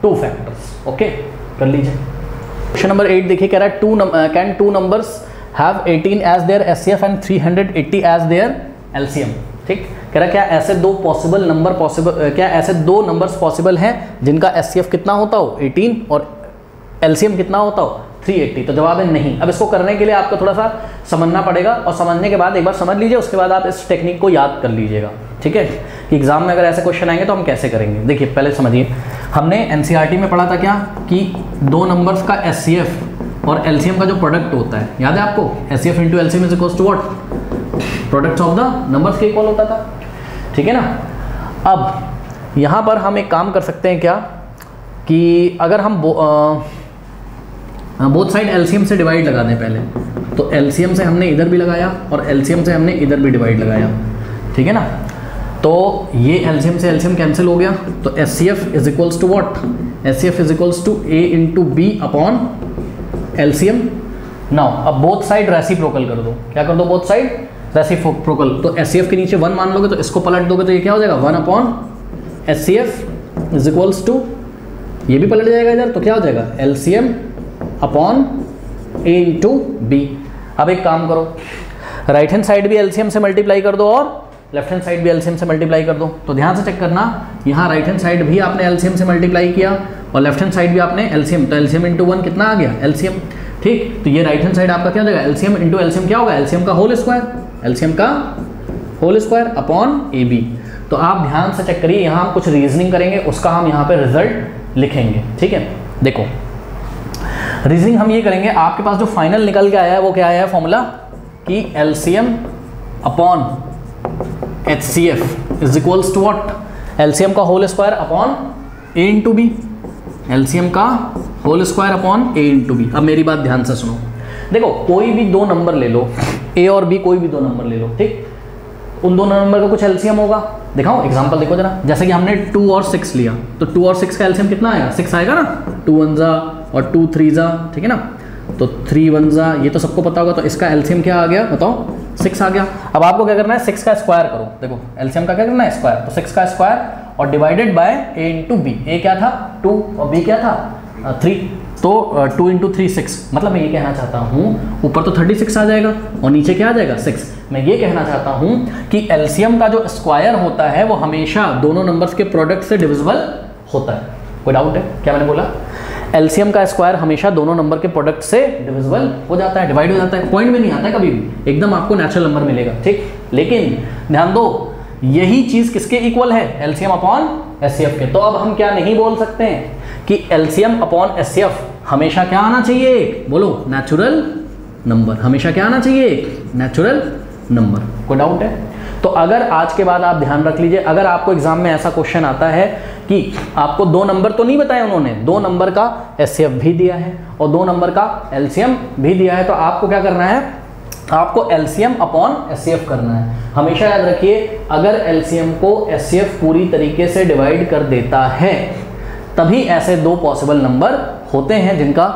2 factors. Okay, कर लीजिए। क्वेश्चन नंबर 8 देखिए, कह रहा है can 2 numbers have 18 as their HCF and 380 as their LCM. ठीक, कह रहा है क्या ऐसे 2 पॉसिबल नंबर क्या ऐसे 2 नंबर्स पॉसिबल हैं जिनका एचसीएफ कितना होता हो? 18 और एलसीएम कितना होता हो? 380। तो जवाब है नहीं। अब इसको करने के लिए आपको थोड़ा सा समझना पड़ेगा और समझने के बाद एक बार समझ लीजिए, उसके बाद आप इस टेक्निक को याद कर लीजिएगा। ठीक है, कि एग्जाम में अगर ऐसे क्वेश्चन आएंगे तो हम कैसे करेंगे। देखिए पहले समझिए, हमने एनसीईआरटी में पढ़ा था क्या कि दो नंबर्स का एचसीएफ और एलसीएम का जो प्रोडक्ट होता है, याद है आपको, HCF into LCM is equals to what, products of the numbers के इक्वल होता था, ठीक है ना। अब यहाँ पर हम एक काम कर सकते हैं क्या कि अगर हम बोथ साइड एलसीएम से डिवाइड लगा दें पहले, तो एलसीएम से हमने इधर भी लगाया और एलसीएम से हमने इधर भी डिवाइड लगाया, ठीक है ना। तो ये एलसीएम से एलसीएम कैंसिल हो गया, तो HCF is equals to what, HCF is equals to a into b upon LCM. Now अब बोथ साइड रेसिप्रोकल कर दो, क्या कर दो, बोथ साइड रेसिप्रोकल, तो एचसीएफ के नीचे 1 मान लोगे तो इसको पलट दोगे तो ये क्या हो जाएगा, 1 upon HCF is equals to, ये भी पलट जाएगा इधर, तो क्या हो जाएगा LCM upon a into b. अब एक काम करो, राइट हैंड साइड भी एलसीएम से मल्टीप्लाई कर दो और लेफ्ट हैंड साइड भी एलसीएम से मल्टीप्लाई कर दो। तो ध्यान से चेक करना, यहाँ राइट हैंड साइड भी आपने एलसीएम से मल्टीप्लाई किया और लेफ्ट हैंड साइड भी आपने एलसीएम, तो एलसीएम इंटू 1 कितना आ गया, एलसीएम, ठीक। तो ये राइट हैंड साइड आपका क्या हो जाएगा, एलसीएम इंटू एलसीएम क्या होगा, एलसीएम का होल स्क्वायर, एलसीएम का whole square upon a b. तो आप ध्यान से चेक करिए, यहाँ हम कुछ रीजनिंग करेंगे, उसका हम यहाँ पे रिजल्ट लिखेंगे, ठीक है। देखो रीजनिंग हम ये करेंगे, आपके पास जो फाइनल निकल के आया है वो क्या आया है फॉर्मूला, कि LCM upon HCF is equals to what, LCM का whole square upon a into b, LCM का whole square upon a into b. अब मेरी बात ध्यान से सुनो, देखो कोई भी दो नंबर ले लो, ए और बी कोई भी दो नंबर ले लो, ठीक, उन दोनों नंबर का कुछ एलसीएम होगा। दिखाओ एग्जांपल देखो जरा, जैसे कि हमने 2 और 6 लिया, तो 2 और 6 का एलसीएम कितना आएगा, 6 आएगा ना, 2 1 जा और 2 3 जा, ठीक है ना। तो 3 1 जा, ये तो सबको पता होगा, तो इसका एलसीएम क्या आ गया बताओ, 6 आ गया। अब आपको क्या करना है, 6 का स्क्वायर करो, देखो एलसीएम का क्या करना है, स्क्वायर, तो 6 का स्क्वायर और divided by A into B. A क्या था 2 और बी क्या था 3, तो 2 इंटू 3 6, मतलब मैं ये कहना चाहता हूँ ऊपर तो 36 आ जाएगा और नीचे क्या आ जाएगा 6। मैं ये कहना चाहता हूँ कि एलसीएम का जो स्क्वायर होता है वो हमेशा दोनों नंबर्स के प्रोडक्ट से डिविजिबल होता है। कोई डाउट है क्या मैंने बोला, एलसीएम का स्क्वायर हमेशा दोनों नंबर के प्रोडक्ट से डिविजिबल हो जाता है, डिवाइड हो जाता है, पॉइंट में नहीं आता है कभी भी, एकदम आपको नेचुरल नंबर मिलेगा, ठीक। लेकिन ध्यान दो, यही चीज किसके इक्वल है, एलसीएम अपॉन एचसीएफ के। तो अब हम क्या नहीं बोल सकते हैं कि एलसीएम अपॉन एचसीएफ हमेशा क्या आना चाहिए, बोलो नेचुरल नंबर, हमेशा क्या आना चाहिए, नेचुरल नंबर। कोई डाउट है? तो अगर आज के बाद आप ध्यान रख लीजिए, अगर आपको एग्जाम में ऐसा क्वेश्चन आता है कि आपको 2 नंबर तो नहीं बताए उन्होंने, 2 नंबर का एचसीएफ भी दिया है और 2 नंबर का एलसीएम भी दिया है, तो आपको क्या करना है, आपको एलसीएम अपॉन एचसीएफ करना है। हमेशा याद रखिए, अगर एलसीएम को एचसीएफ पूरी तरीके से डिवाइड कर देता है तभी ऐसे 2 पॉसिबल नंबर होते हैं जिनका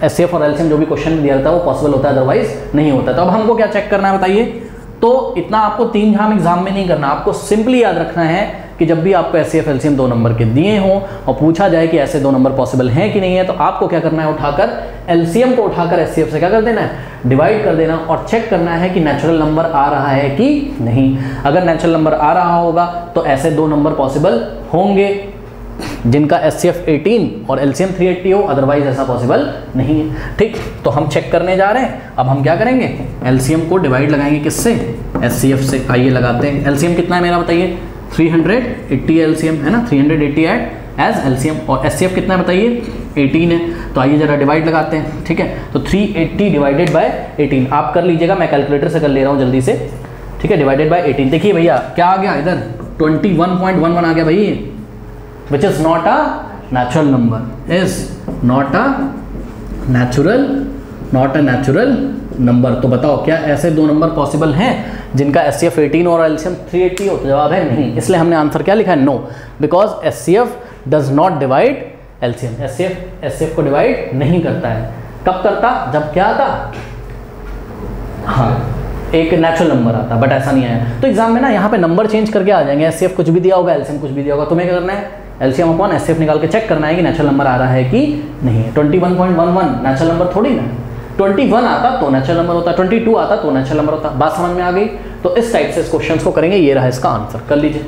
एचसीएफ और एलसीएम जो भी क्वेश्चन में दिया रहता है वो पॉसिबल होता है, अदरवाइज नहीं होता। तो अब हमको क्या चेक करना है बताइए, तो इतना आपको 3 झाम एग्जाम में नहीं करना, आपको सिंपली याद रखना है कि जब भी आपको एचसीएफ एलसीएम 2 नंबर के दिए हों और पूछा जाए कि ऐसे 2 नंबर पॉसिबल हैं कि नहीं है, तो आपको क्या करना है, उठाकर एलसीएम को उठाकर एचसीएफ से क्या कर देना है, डिवाइड कर देना और चेक करना है कि नेचुरल नंबर आ रहा है कि नहीं। अगर नेचुरल नंबर आ रहा होगा तो ऐसे 2 नंबर पॉसिबल होंगे जिनका एचसीएफ 18 और एलसीएम 380 हो, अदरवाइज ऐसा पॉसिबल नहीं है, ठीक। तो हम चेक करने जा रहे हैं, अब हम क्या करेंगे, एलसीएम को डिवाइड लगाएंगे किससे, एचसीएफ से। आइए लगाते हैं, एलसीएम कितना है मेरा बताइए, 380 एलसीएम है ना, 380 एज एलसीएम, और एचसीएफ कितना है बताइए, 18 है। तो आइए जरा डिवाइड लगाते हैं, ठीक है। तो 380 डिवाइडेड बाय 18 आप कर लीजिएगा, मैं कैलकुलेटर से कर ले रहा हूँ जल्दी से, ठीक है। डिवाइडेड बाय 18, देखिए भैया क्या आ गया इधर, 21.11 आ गया भाई, which is not a natural number, is not a natural number। तो बताओ क्या ऐसे 2 नंबर पॉसिबल हैं जिनका एचसीएफ 18 और एलसीएम 380 हो? तो जवाब है नहीं, इसलिए हमने आंसर क्या लिखा है, no, because HCF does not divide LCM, HCF को डिवाइड नहीं करता है। कब करता, जब क्या आता, हाँ एक नेचुरल नंबर आता, बट ऐसा नहीं आया। तो एग्जाम में ना यहाँ पे नंबर चेंज करके आ जाएंगे, एचसीएफ कुछ भी दिया होगा, एलसीएम कुछ भी दिया होगा, तुम्हें क्या करना है, एलसीएम अपॉन एचसीएफ निकाल के चेक करना है कि नेचुरल नंबर आ रहा है कि नहीं है। 21.11 नेचुरल नंबर थोड़ी ना, 21 आता तो नेचुरल नंबर होता, 22 आता तो नेचुरल नंबर होता। बात समझ में आ गई? तो इस टाइप से इस क्वेश्चन को करेंगे, ये रहा इसका आंसर, कर लीजिए।